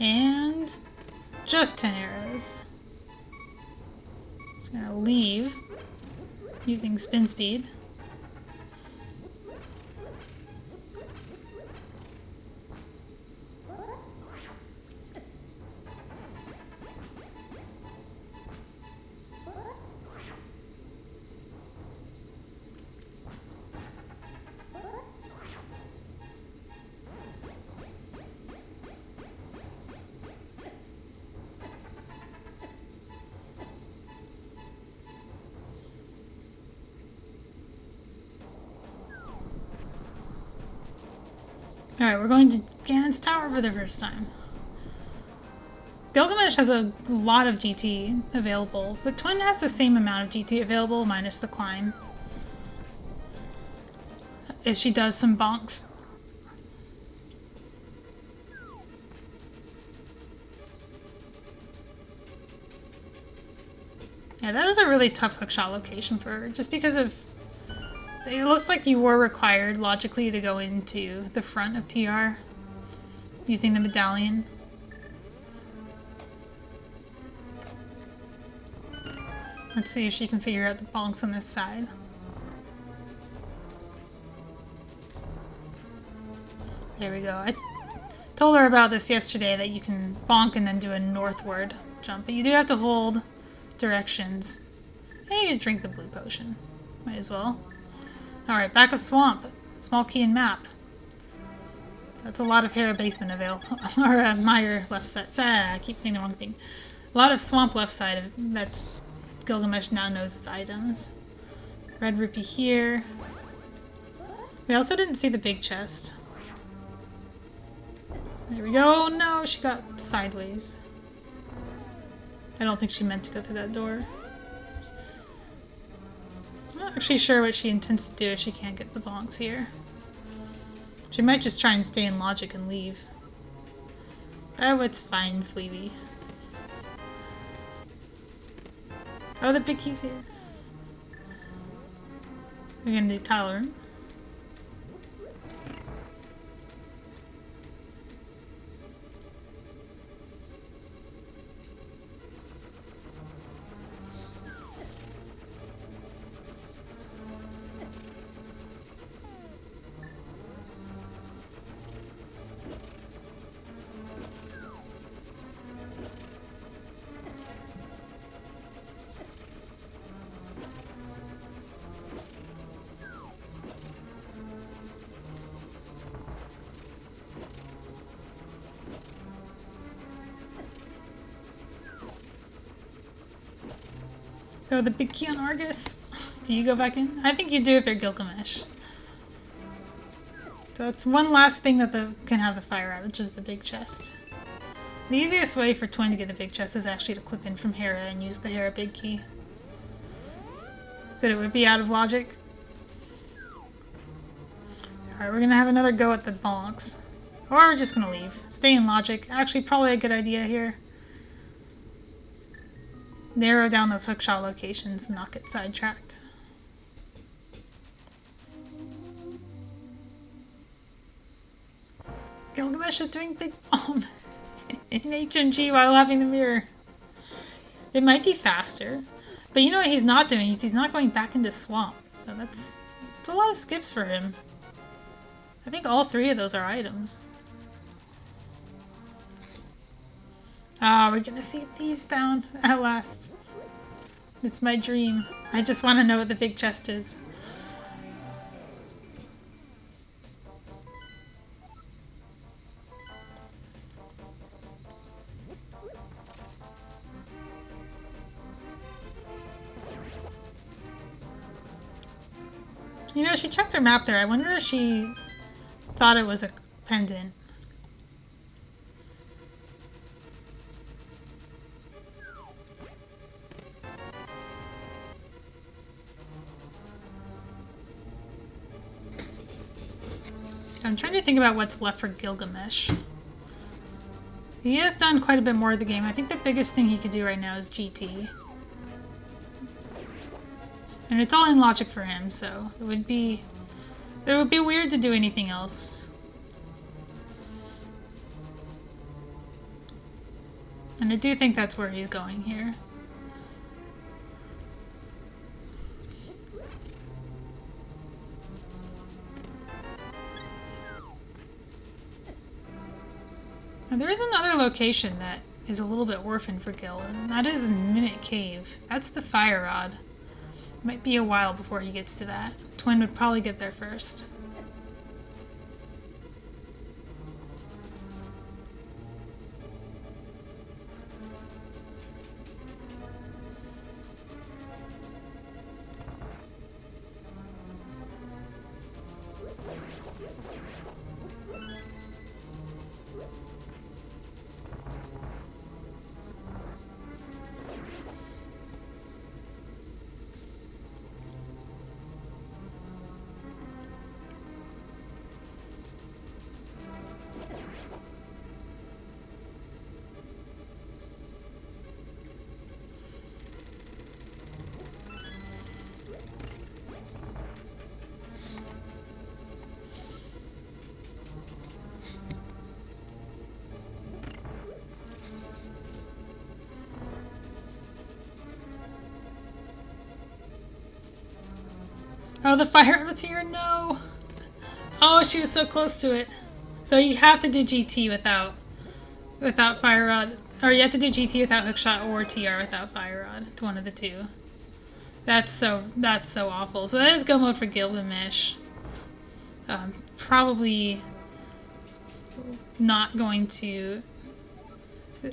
And just 10 arrows. Just gonna leave using spin speed. Alright, we're going to Ganon's Tower for the first time. Gylgamesh has a lot of GT available, but Twin has the same amount of GT available minus the climb. If she does some bonks. Yeah, that was a really tough hookshot location for her, just because of... It looks like you were required, logically, to go into the front of TR using the medallion. Let's see if she can figure out the bonks on this side. There we go. I told her about this yesterday, that you can bonk and then do a northward jump, but you do have to hold directions. And you can drink the blue potion. Might as well. Alright, back of Swamp. Small key and map. That's a lot of Hera basement available. Or Mire left side. I keep saying the wrong thing. A lot of swamp left side that's Gilgamesh now knows its items. Red rupee here. We also didn't see the big chest. There we go. Oh, no, she got sideways. I don't think she meant to go through that door. I'm not actually sure what she intends to do if she can't get the bonks here. She might just try and stay in logic and leave. Oh, it's fine, Fleavy. Oh, the big key's here. We're gonna do tile room. Oh, the big key on Argus. Do you go back in? I think you do if you're Gilgamesh. So that's one last thing that can have the fire out, which is the big chest. The easiest way for Twin to get the big chest is actually to clip in from Hera and use the Hera big key. But it would be out of logic. Alright, we're gonna have another go at the bonks. Or we're just gonna leave. Stay in logic. Actually, probably a good idea here. Narrow down those hookshot locations and not get sidetracked. Gilgamesh is doing big bomb in HMG while having the mirror. It might be faster, but you know what he's not doing? He's not going back into swamp. So that's a lot of skips for him. I think all three of those are items. Ah, we're gonna see Thieves Town at last. It's my dream. I just want to know what the big chest is. You know, she checked her map there. I wonder if she thought it was a pendant. I'm trying to think about what's left for Gilgamesh. He has done quite a bit more of the game. I think the biggest thing he could do right now is GT. And it's all in logic for him, so it would be weird to do anything else. And I do think that's where he's going here. Now, there is another location that is a little bit orphaned for Gil, and that is Minute Cave. That's the fire rod. Might be a while before he gets to that. Twin would probably get there first. Oh, the fire was here? No! Oh, she was so close to it. So you have to do GT without fire rod. Or you have to do GT without hookshot or TR without fire rod. It's one of the two. That's so awful. So that is go mode for Gilgamesh. Probably not going to...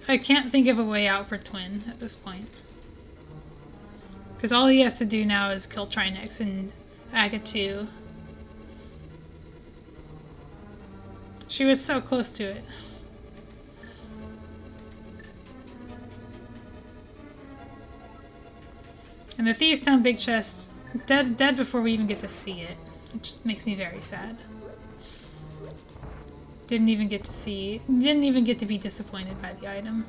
I can't think of a way out for Twin at this point. Because all he has to do now is kill Trinex and Aga 2. She was so close to it. And the Thieves' Town big chest, dead before we even get to see it, which makes me very sad. Didn't even get to be disappointed by the item.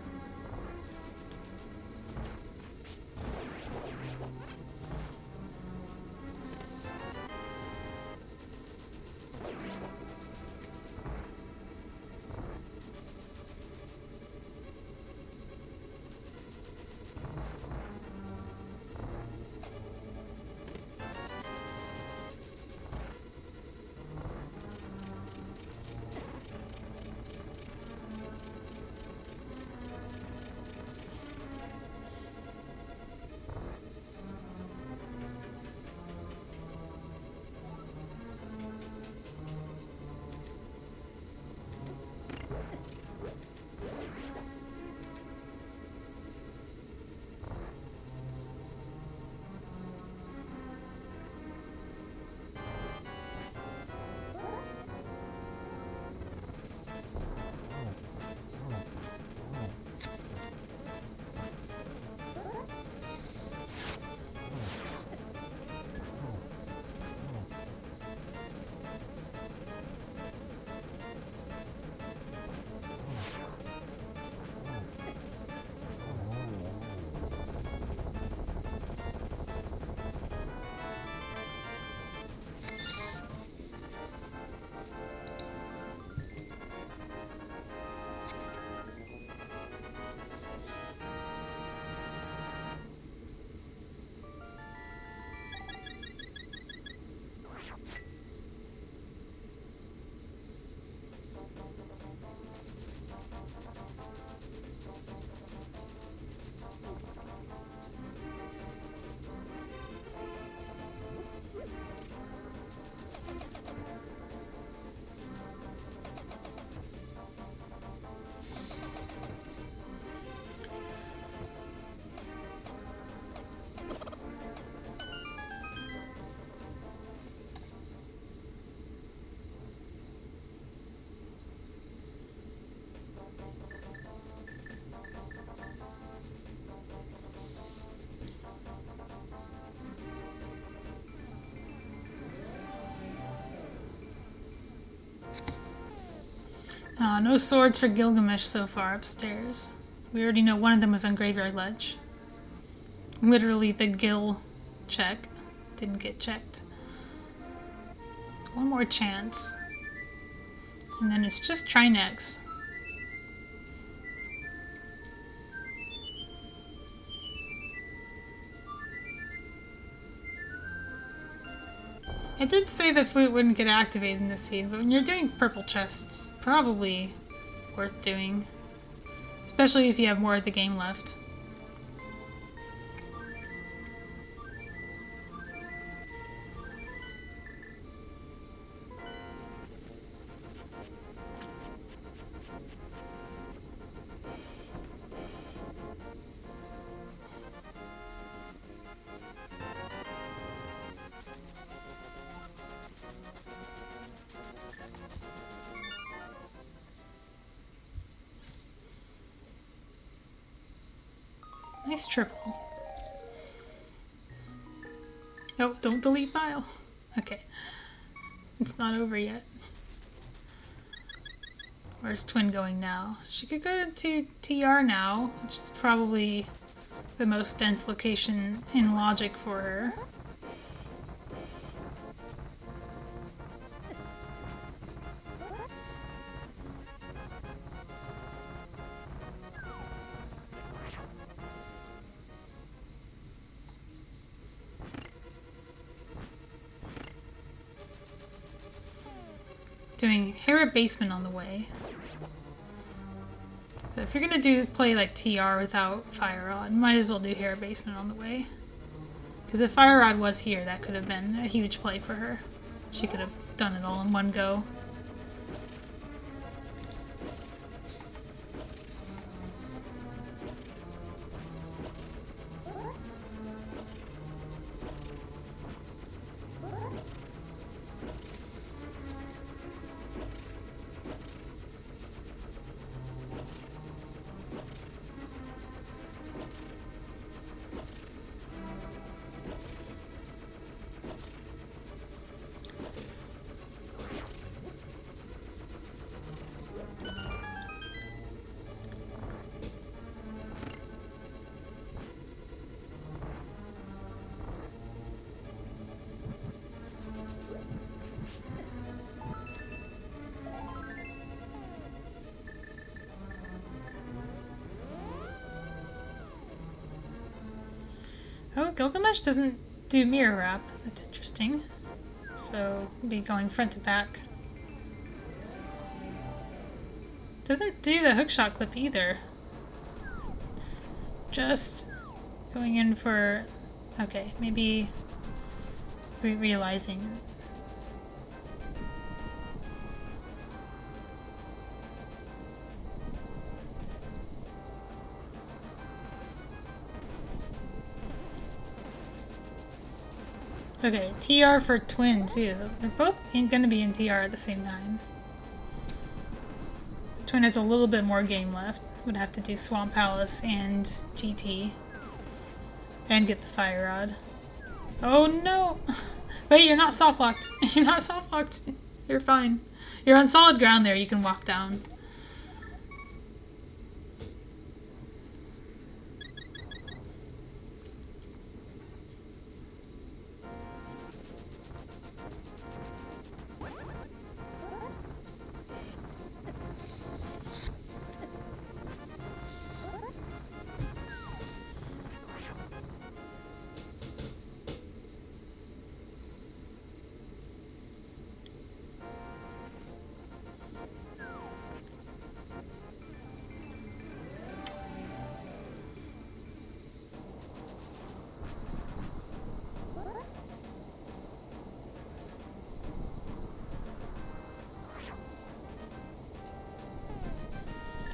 No swords for Gylgamesh so far upstairs. We already know one of them was on Graveyard Ledge. Literally the Gil check didn't get checked. One more chance. And then it's just Trinex. I did say the flute wouldn't get activated in this scene, but when you're doing purple chests, it's probably worth doing. Especially if you have more of the game left. Nice triple. Oh, don't delete file. Okay. It's not over yet. Where's Twin going now? She could go to TR now, which is probably the most dense location in logic for her. Doing Hera Basement on the way. So if you're gonna play like TR without Fire Rod, might as well do Hera Basement on the way. Because if Fire Rod was here, that could have been a huge play for her. She could have done it all in one go. Gylgamesh doesn't do mirror wrap. That's interesting. So, be going front to back. Doesn't do the hookshot clip either. Just going in for... Okay, maybe realizing. Okay, TR for twin too. They're both gonna be in TR at the same time. Twin has a little bit more game left. Would have to do Swamp Palace and GT. And get the Fire Rod. Oh no! Wait, you're not soft locked. You're not soft locked. You're fine. You're on solid ground there. You can walk down.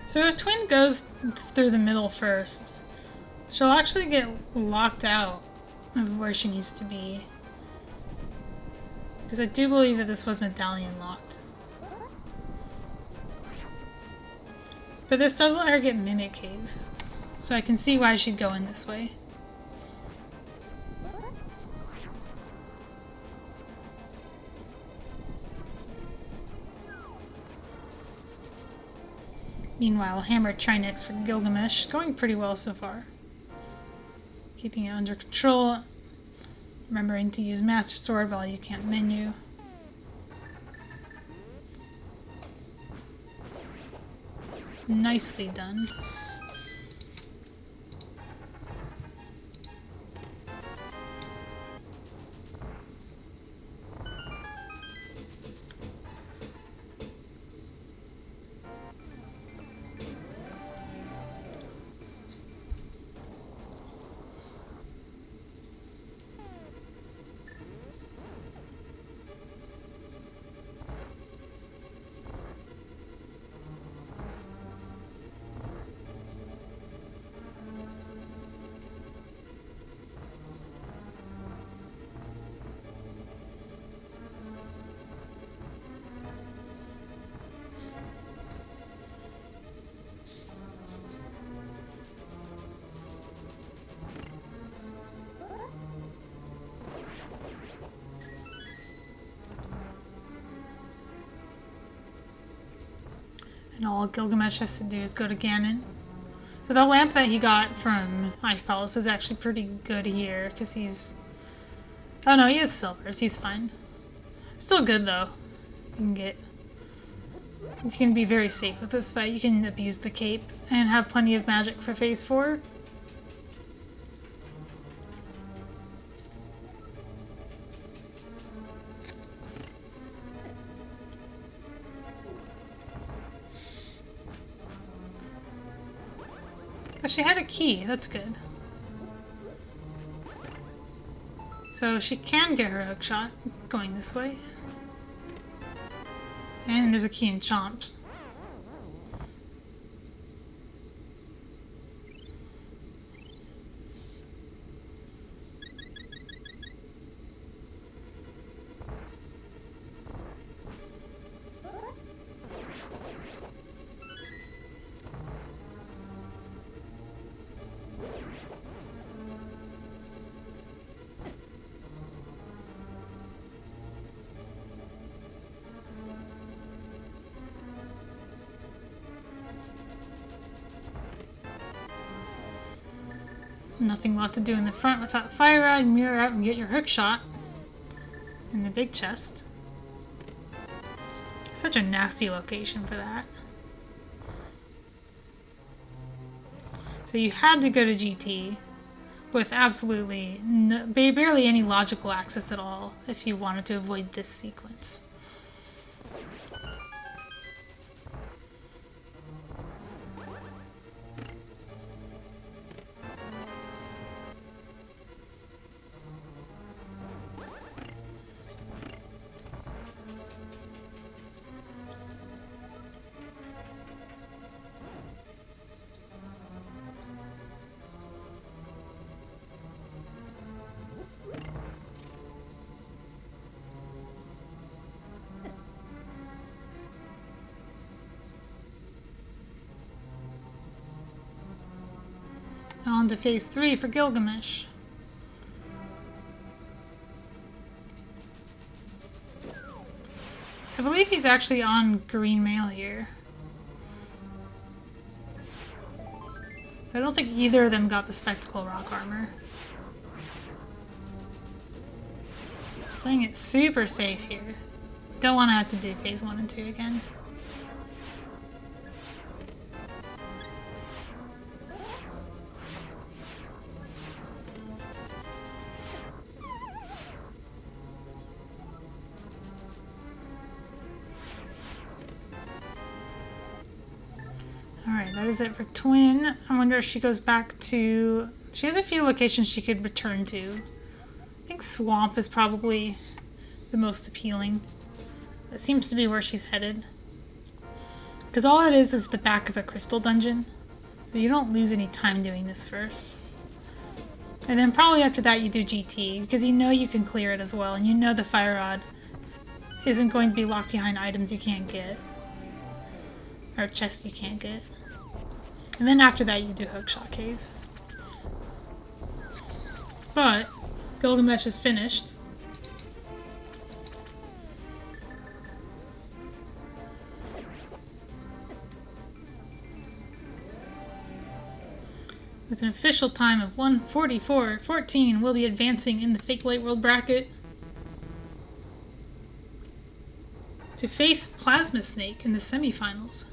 So if Twin goes through the middle first, she'll actually get locked out of where she needs to be. Because I do believe that this was medallion locked. But this does let her get Mimic Cave. So I can see why she'd go in this way. Meanwhile, Hammer Trinex for Gylgamesh, going pretty well so far. Keeping it under control. Remembering to use Master Sword while you can't menu. Nicely done. And all Gylgamesh has to do is go to Ganon. So the lamp that he got from Ice Palace is actually pretty good here, because he's... Oh no, he has silvers, he's fine. Still good though. You can be very safe with this fight. You can abuse the cape and have plenty of magic for phase 4. But she had a key, that's good. So she can get her hookshot going this way. And there's a key in Chomps. Nothing left to do in the front without Fire Rod, mirror out and get your hook shot in the big chest. Such a nasty location for that. So you had to go to GT, with absolutely barely any logical access at all if you wanted to avoid this sequence. On to phase 3 for Gylgamesh. I believe he's actually on green mail here. So I don't think either of them got the Spectacle Rock Armor. Playing it super safe here. Don't want to have to do phase 1 and 2 again. Alright, that is it for Twin. I wonder if she goes back to... She has a few locations she could return to. I think Swamp is probably the most appealing. That seems to be where she's headed. Because all it is the back of a crystal dungeon. So you don't lose any time doing this first. And then probably after that you do GT, because you know you can clear it as well, and you know the Fire Rod isn't going to be locked behind items you can't get. Or chests you can't get. And then after that you do Hookshot Cave. But Gylgamesh is finished. With an official time of 1:44:14, we'll be advancing in the Fake Light World bracket to face Plasma Snake in the semifinals.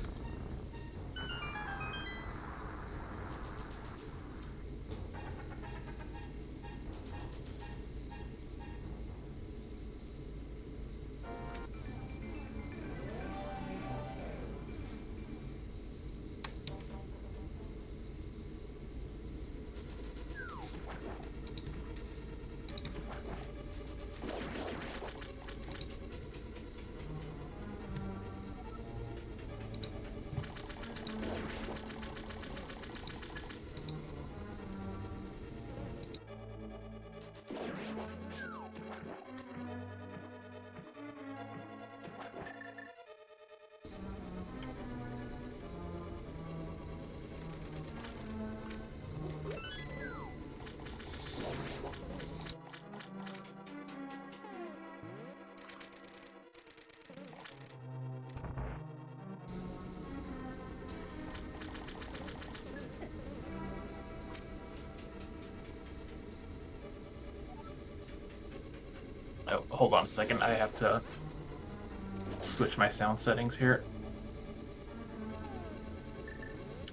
Oh, hold on a second. I have to switch my sound settings here.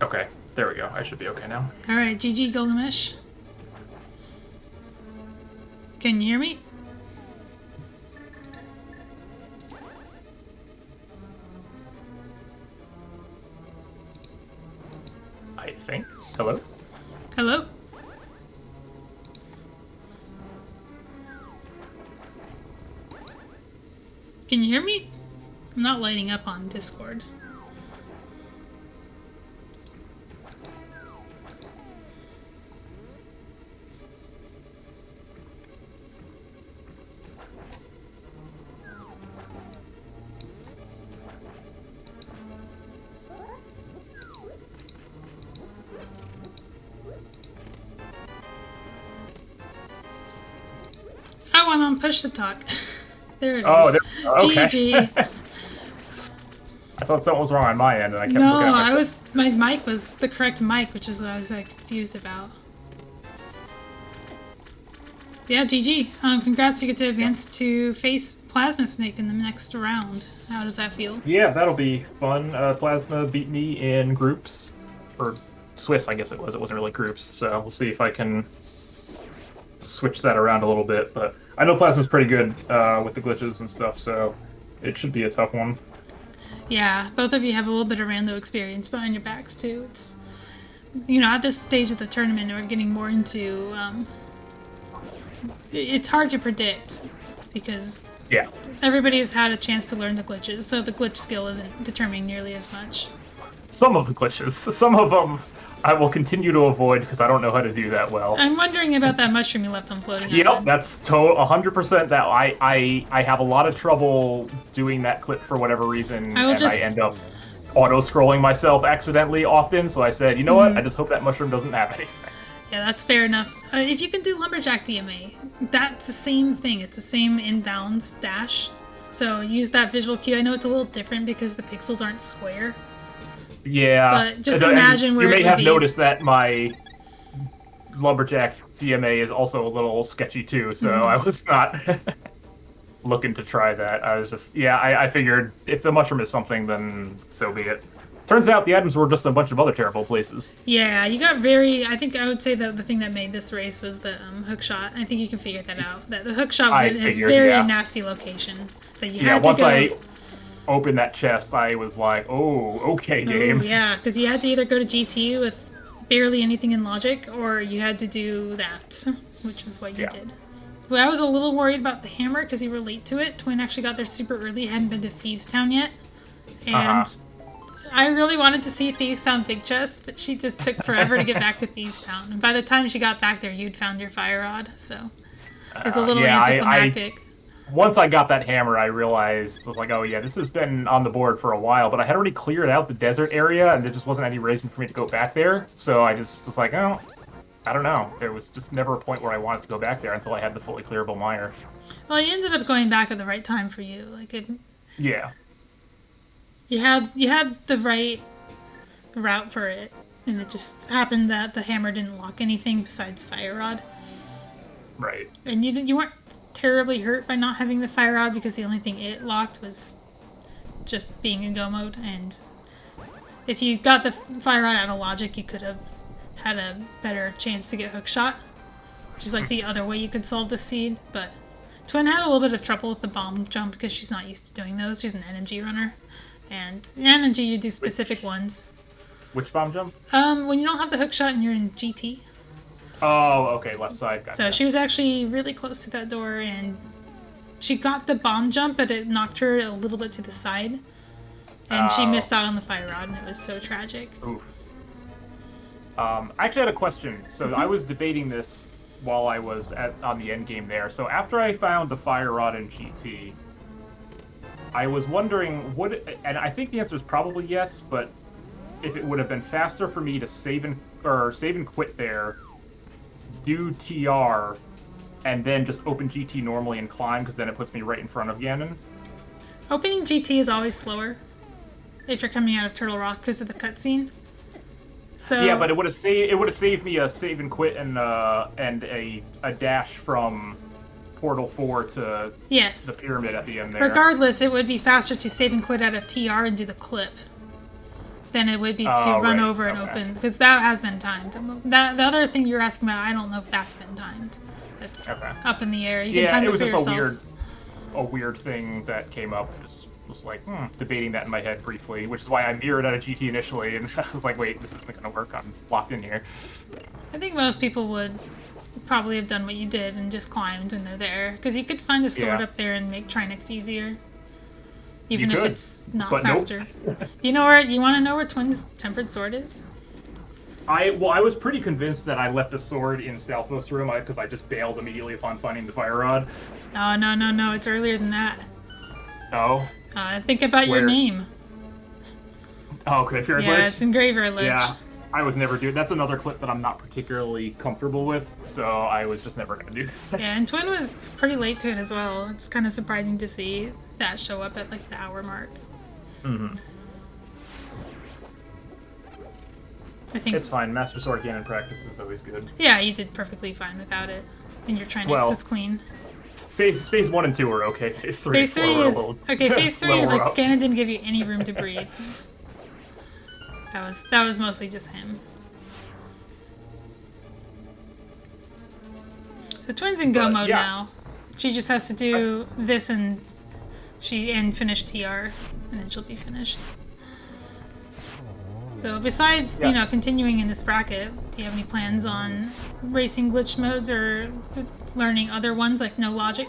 Okay, there we go. I should be okay now. Alright, GG Gylgamesh. Can you hear me? I think. Hello? Hello? Can you hear me? I'm not lighting up on Discord. Oh, I'm on push to talk. There it is. Oh, okay. GG. I thought something was wrong on my end, and I kept looking at myself. My mic was the correct mic, which is what I was confused about. Yeah, GG. Congrats, you get to advance to face Plasma Snake in the next round. How does that feel? Yeah, that'll be fun. Plasma beat me in groups, or Swiss, I guess it was. It wasn't really groups, so we'll see if I can switch that around a little bit. But I know Plasma's pretty good with the glitches and stuff, so it should be a tough one. Yeah, both of you have a little bit of rando experience behind your backs too. It's, you know, at this stage of the tournament, we're getting more into. It's hard to predict because Yeah. everybody has had a chance to learn the glitches, so the glitch skill isn't determining nearly as much. Some of the glitches, some of them I will continue to avoid because I don't know how to do that well. I'm wondering about that mushroom you left on floating Yep, island. that's 100% that. I have a lot of trouble doing that clip for whatever reason, I will and just- I end up auto-scrolling myself accidentally often, so I said, you know what, I just hope that mushroom doesn't have anything. Yeah, that's fair enough. If you can do Lumberjack DMA, that's the same thing. It's the same inbounds dash. So use that visual cue. I know it's a little different because the pixels aren't square. Yeah. But just And imagine where you it may would have be. noticed that my Lumberjack DMA is also a little sketchy too, so I was not looking to try that. I was just, I figured if the mushroom is something, then so be it. Turns out the items were just a bunch of other terrible places. Yeah, you got very... I think I would say that the thing that made this race was the hook shot. I think you can figure that out. That the hook shot was in a very nasty location. That you had to once go... I opened that chest, I was like, oh, okay, game. Oh, yeah, because you had to either go to GT with barely anything in logic, or you had to do that, which is what you did. Well, I was a little worried about the hammer because you were late to it. Twin actually got there super early, hadn't been to Thieves Town yet. And I really wanted to see Thieves Town Big Chest, but she just took forever to get back to Thieves Town. And by the time she got back there, you'd found your fire rod, so it was a little anticlimactic. Once I got that hammer, I realized, I was like, oh yeah, this has been on the board for a while, but I had already cleared out the desert area, and there just wasn't any reason for me to go back there, so I just was like, oh, I don't know. There was just never a point where I wanted to go back there until I had the fully clearable mire. Well, you ended up going back at the right time for you. Like it, yeah. You had the right route for it, and it just happened that the hammer didn't lock anything besides fire rod. Right. And you weren't terribly hurt by not having the fire rod because the only thing it locked was just being in go mode. And if you got the fire rod out of logic, you could have had a better chance to get hook shot, which is like the other way you could solve the seed. But Twin had a little bit of trouble with the bomb jump because she's not used to doing those. She's an NMG runner. And in NMG, you do specific ones. Which bomb jump? When you don't have the hook shot and you're in GT. Oh, okay, left side. Gotcha. So she was actually really close to that door, and she got the bomb jump, but it knocked her a little bit to the side. And she missed out on the fire rod, and it was so tragic. Oof. I actually had a question. So I was debating this while I was on the end game there. So after I found the fire rod in GT, I was wondering, and I think the answer is probably yes, but if it would have been faster for me to save and quit there, do TR, and then just open GT normally and climb, because then it puts me right in front of Ganon. Opening GT is always slower if you're coming out of Turtle Rock because of the cutscene. So yeah, but it would have saved me a save and quit and a dash from Portal 4 to the pyramid at the end there. Regardless, it would be faster to save and quit out of TR and do the clip than it would be to run over and open, because that has been timed. The other thing you're asking about, I don't know if that's been timed. That's up in the air. You can time it was for just yourself. a weird thing that came up. Just was like debating that in my head briefly, which is why I mirrored out of GT initially, and I was like, wait, this isn't going to work. I'm locked in here. I think most people would probably have done what you did and just climbed and they're there, because you could find a sword up there and make Trinex easier. Even if it's not faster. Nope. You want to know where Twin's tempered sword is? I was pretty convinced that I left a sword in Stalfos' room because I just bailed immediately upon finding the fire rod. Oh, no, it's earlier than that. Oh? Think about your name. Oh, Graveyard Lich? Yeah, it's in Graveyard Lich. Yeah, I was never doing. That's another clip that I'm not particularly comfortable with, so I was just never going to do that. Yeah, and Twin was pretty late to it as well. It's kind of surprising to see that show up at like the hour mark. Mm-hmm. I think it's fine. Master Sword Ganon practice is always good. Yeah, you did perfectly fine without it. And your Trinex is clean. Phase 1 and 2 are okay. Phase 3 is okay. Phase 3, like Ganon didn't give you any room to breathe. That was mostly just him. So So Twin's in go But, mode yeah. now. She just has to do this and finish TR, and then she'll be finished. So besides, continuing in this bracket, do you have any plans on racing glitch modes or learning other ones like no logic?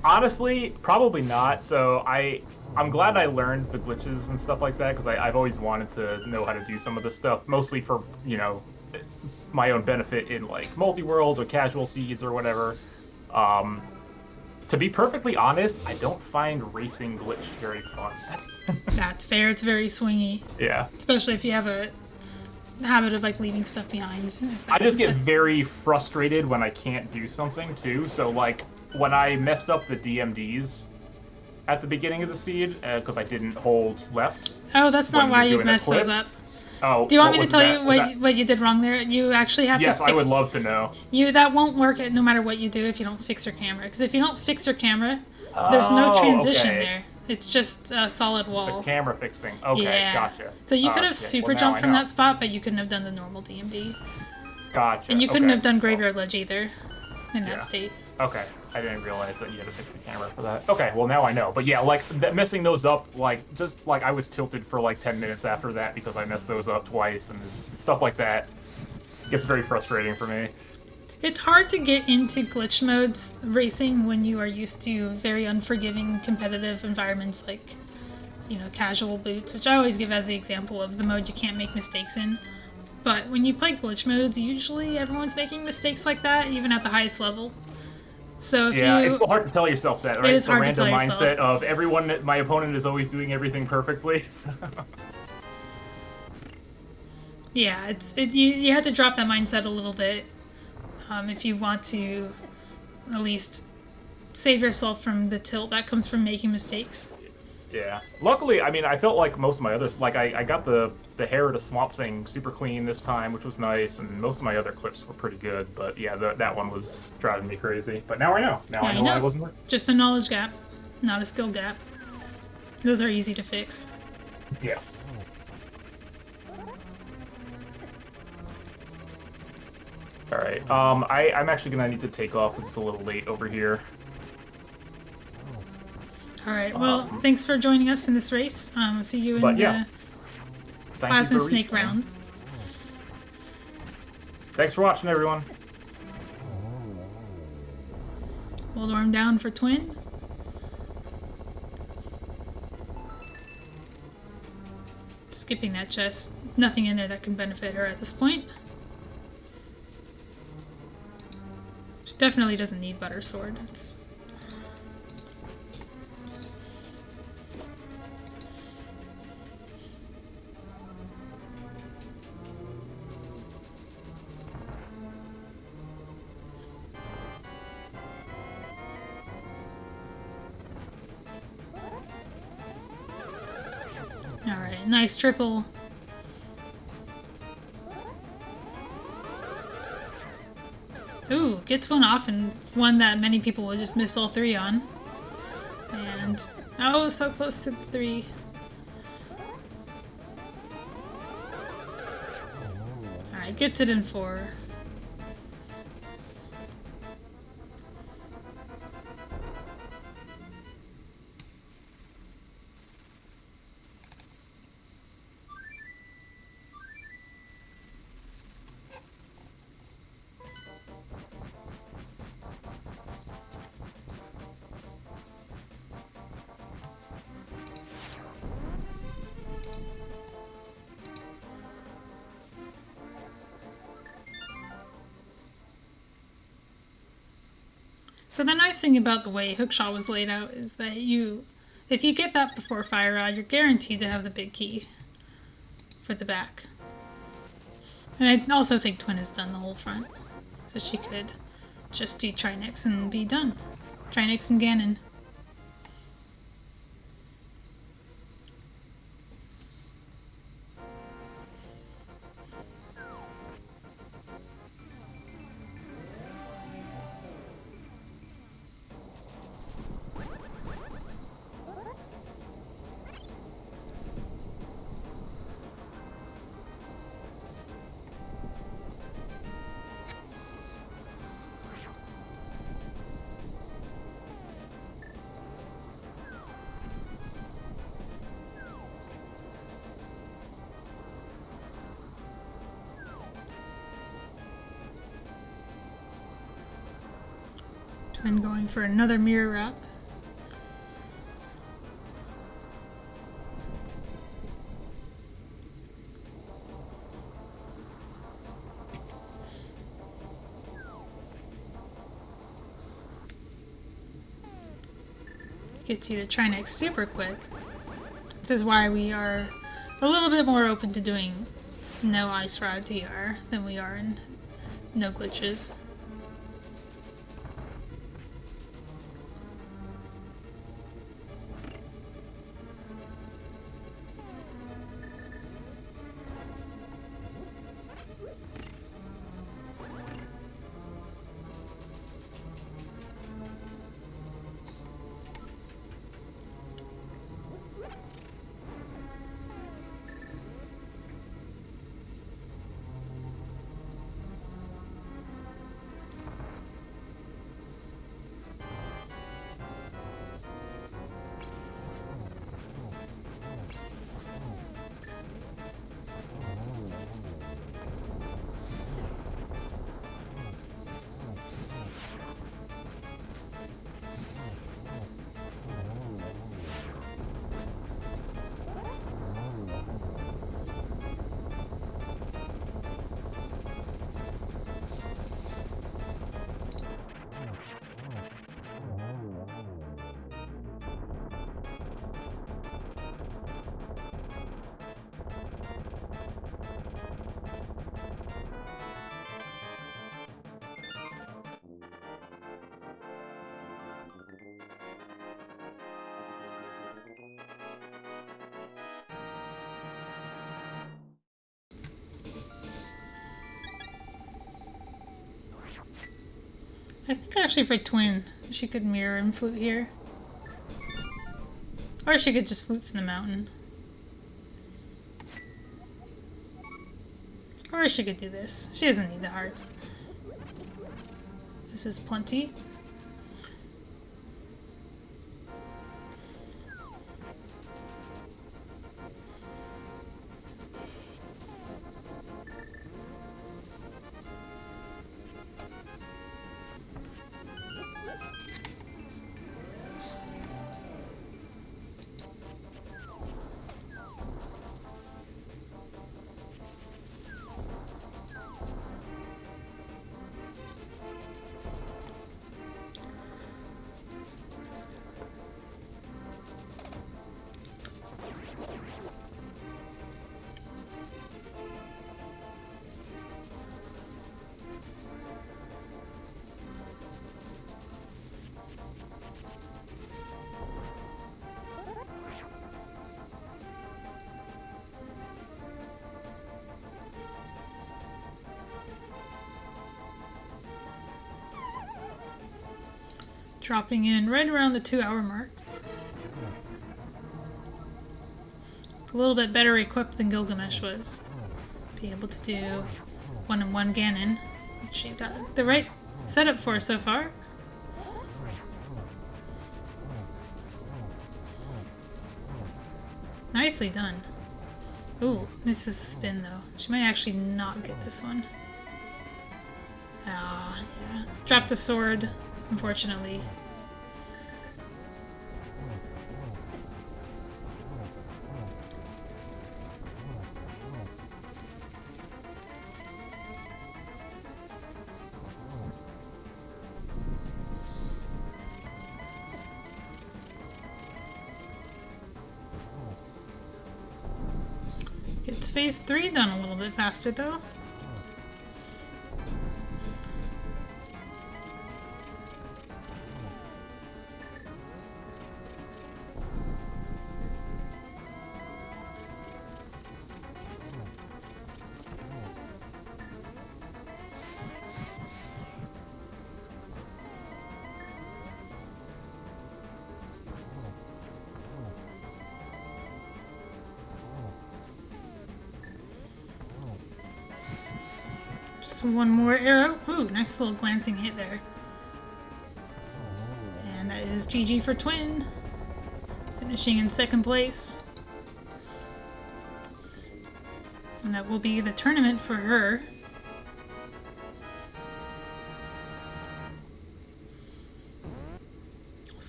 Honestly, probably not. So I'm glad I learned the glitches and stuff like that because I've always wanted to know how to do some of this stuff, mostly for my own benefit in like multi-worlds or casual seeds or whatever. To be perfectly honest, I don't find racing glitched very fun. That's fair. It's very swingy. Yeah. Especially if you have a habit of like leaving stuff behind. I just get very frustrated when I can't do something too. So like when I messed up the DMDs at the beginning of the seed because I didn't hold left. Oh, that's not why you messed those up. Oh, do you want me to tell you what you did wrong there? You actually have to fix... Yes, I would love to know. That won't work no matter what you do if you don't fix your camera. Because if you don't fix your camera, there's no transition there. It's just a solid wall. It's a camera fix thing. Okay, gotcha. So you could have super jumped from that spot, but you couldn't have done the normal DMD. Gotcha. And you couldn't have done Graveyard Ledge either in that state. Okay. I didn't realize that you had to fix the camera for that. Okay, well now I know. But yeah, like messing those up, like just like I was tilted for like 10 minutes after that because I messed those up twice and just stuff like that. Gets very frustrating for me. It's hard to get into glitch modes racing when you are used to very unforgiving competitive environments like, casual boots, which I always give as the example of the mode you can't make mistakes in. But when you play glitch modes, usually everyone's making mistakes like that, even at the highest level. So it's so hard to tell yourself that, right? It is hard the random to tell mindset of everyone. My opponent is always doing everything perfectly. So. Yeah, you have to drop that mindset a little bit if you want to at least save yourself from the tilt that comes from making mistakes. Yeah. Luckily, I mean, I felt like most of my others, like I got the hair to swamp thing super clean this time, which was nice, and most of my other clips were pretty good. But yeah, that one was driving me crazy. But now I know. Now I know why it wasn't working. Just a knowledge gap, not a skill gap. Those are easy to fix. Yeah. All right. I'm actually gonna need to take off because it's a little late over here. All right. Well, thanks for joining us in this race. See you in the Plasma Snake round. Thanks for watching, everyone. Hold arm down for Twin. Skipping that chest. Nothing in there that can benefit her at this point. She definitely doesn't need Butter Sword. It's... Alright, nice triple. Ooh, gets one off and one that many people would just miss all three on. And, oh, so close to 3. Alright, gets it in 4. So the nice thing about the way Hookshot was laid out is that if you get that before Fire Rod, you're guaranteed to have the big key for the back. And I also think Twin has done the whole front, so she could just do Trinix and be done. Trinix and Ganon. Twin going for another mirror wrap. Gets you to Trinex super quick. This is why we are a little bit more open to doing no ice rod TR than we are in no glitches. I think actually for Twin, she could mirror and flute here. Or she could just flute from the mountain. Or she could do this. She doesn't need the hearts. This is plenty. Dropping in right around the 2-hour mark. A little bit better equipped than Gylgamesh was. Be able to do 1-on-1 Ganon, which she got the right setup for so far. Nicely done. Ooh, misses the spin though. She might actually not get this one. Ah, yeah. Dropped the sword, unfortunately. Gets phase 3 done a little bit faster though. Just one more arrow. Ooh, nice little glancing hit there. And that is GG for Twin. Finishing in 2nd place. And that will be the tournament for her.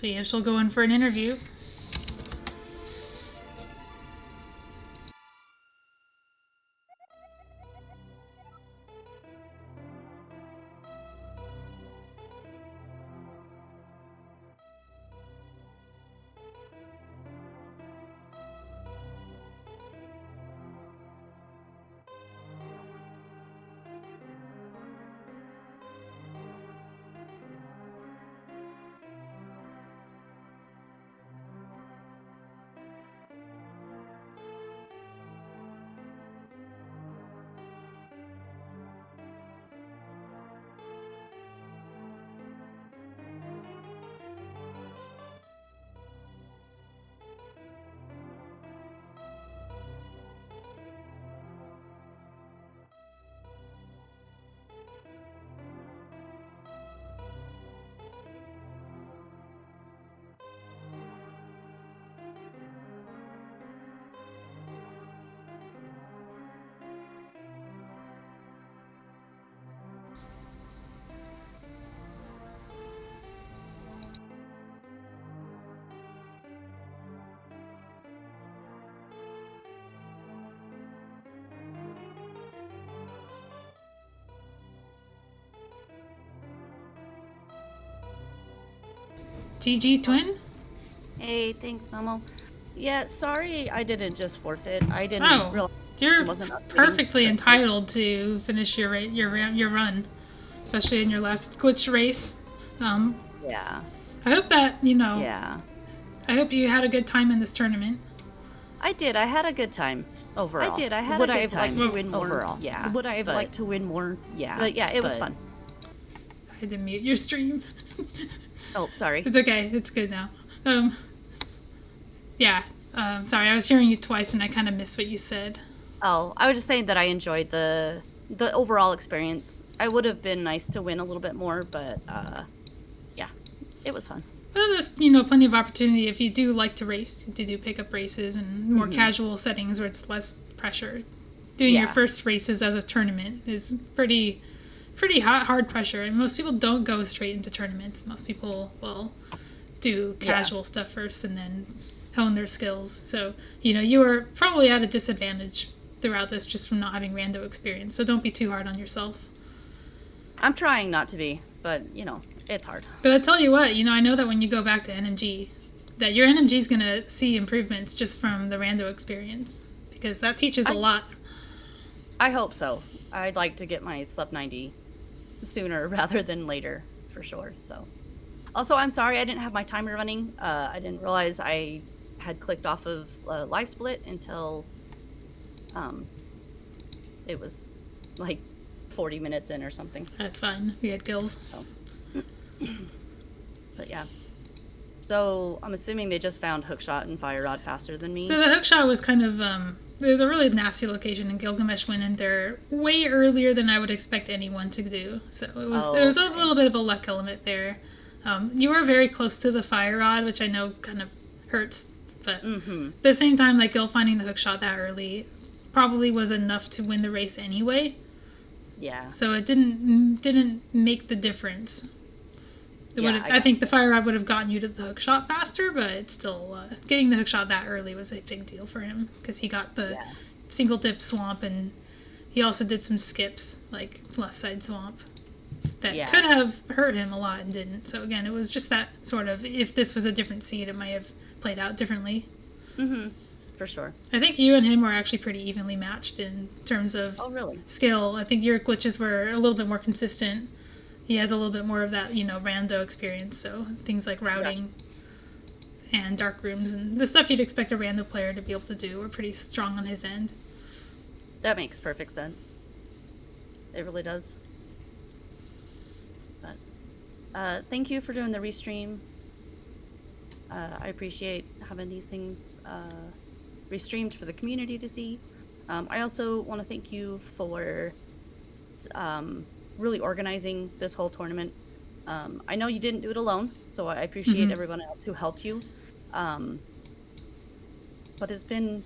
see if she'll go in for an interview. GG Twin? Hey, thanks, Momo. Yeah, sorry I didn't just forfeit. I didn't realize you're it wasn't updating perfectly correctly. entitled to finish your run, especially in your last glitch race. Yeah. I hope that, Yeah. I hope you had a good time in this tournament. I did. I had a good time overall. I did. I had Would a I good have liked time to win more? overall. Yeah. Would I have but- liked to win more? Yeah. But yeah, it was fun. I had to mute your stream. Oh, sorry. It's okay. It's good now. Yeah. Sorry, I was hearing you twice and I kind of missed what you said. Oh, I was just saying that I enjoyed the overall experience. I would have been nice to win a little bit more, but yeah, it was fun. Well, there's, plenty of opportunity if you do like to race, to do pickup races and more casual settings where it's less pressure. Doing your first races as a tournament is pretty hard pressure. And most people don't go straight into tournaments. Most people will do casual stuff first and then hone their skills. So, you were probably at a disadvantage throughout this just from not having rando experience. So don't be too hard on yourself. I'm trying not to be, but, it's hard. But I tell you what, I know that when you go back to NMG, that your NMG is going to see improvements just from the rando experience. Because that teaches a lot. I hope so. I'd like to get my sub 90 sooner rather than later, for sure. So, also, I'm sorry I didn't have my timer running. I didn't realize I had clicked off of live split until it was like 40 minutes in or something. That's fine. We had kills. So. But yeah. So I'm assuming they just found hookshot and fire rod faster than me. So the hookshot was kind of there's a really nasty location, and Gylgamesh went in there way earlier than I would expect anyone to do. So it was there was a little bit of a luck element there. You were very close to the fire rod, which I know kind of hurts, but at the same time, like Gil finding the hookshot that early probably was enough to win the race anyway. Yeah. So it didn't make the difference. I think the fire rod would have gotten you to the hook shot faster, but it's still getting the hook shot that early was a big deal for him because he got the single dip swamp and he also did some skips like left side swamp that could have hurt him a lot and didn't. So again, it was just that sort of if this was a different seed, it might have played out differently. For sure. I think you and him were actually pretty evenly matched in terms of skill. I think your glitches were a little bit more consistent. He has a little bit more of that, rando experience, so things like routing and dark rooms and the stuff you'd expect a rando player to be able to do were pretty strong on his end. That makes perfect sense. It really does. But thank you for doing the restream. I appreciate having these things restreamed for the community to see. I also want to thank you for really organizing this whole tournament. I know you didn't do it alone, so I appreciate everyone else who helped you. But it's been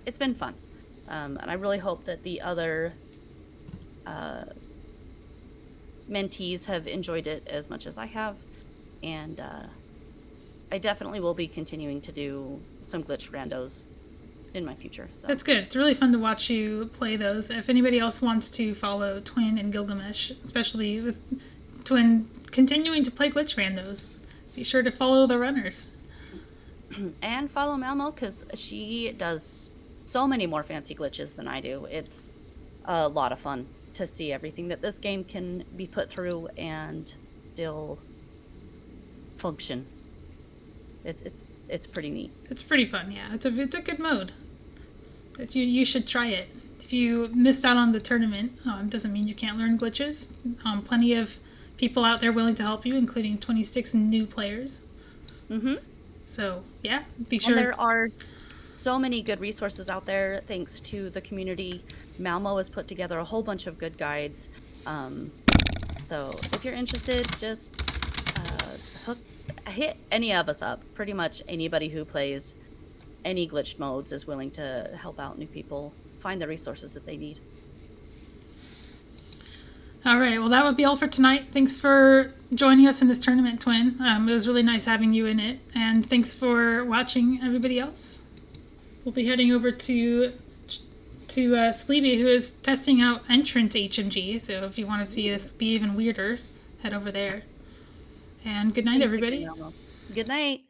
fun, and I really hope that the other mentees have enjoyed it as much as I have. And I definitely will be continuing to do some glitch randos in my future. So That's good. It's really fun to watch you play those. If anybody else wants to follow Twin and Gilgamesh, especially with Twin continuing to play glitch randos, be sure to follow the runners. and follow Malmo because she does so many more fancy glitches than I do. It's a lot of fun to see everything that this game can be put through and still function. It's pretty neat. It's pretty fun, yeah. It's a good mode. But you should try it. If you missed out on the tournament, doesn't mean you can't learn glitches. Plenty of people out there willing to help you, including 26 new players. Mm-hmm. So yeah, be sure. And there are so many good resources out there thanks to the community. Malmo has put together a whole bunch of good guides. So if you're interested, just hit any of us up. Pretty much anybody who plays any glitched modes is willing to help out new people find the resources that they need. All right, well, that would be all for tonight. Thanks for joining us in this tournament, Twin. It was really nice having you in it. And thanks for watching, everybody else. We'll be heading over to Spleeby, who is testing out Entrance HMG. So if you want to see this be even weirder, head over there. And good night, everybody. Good night.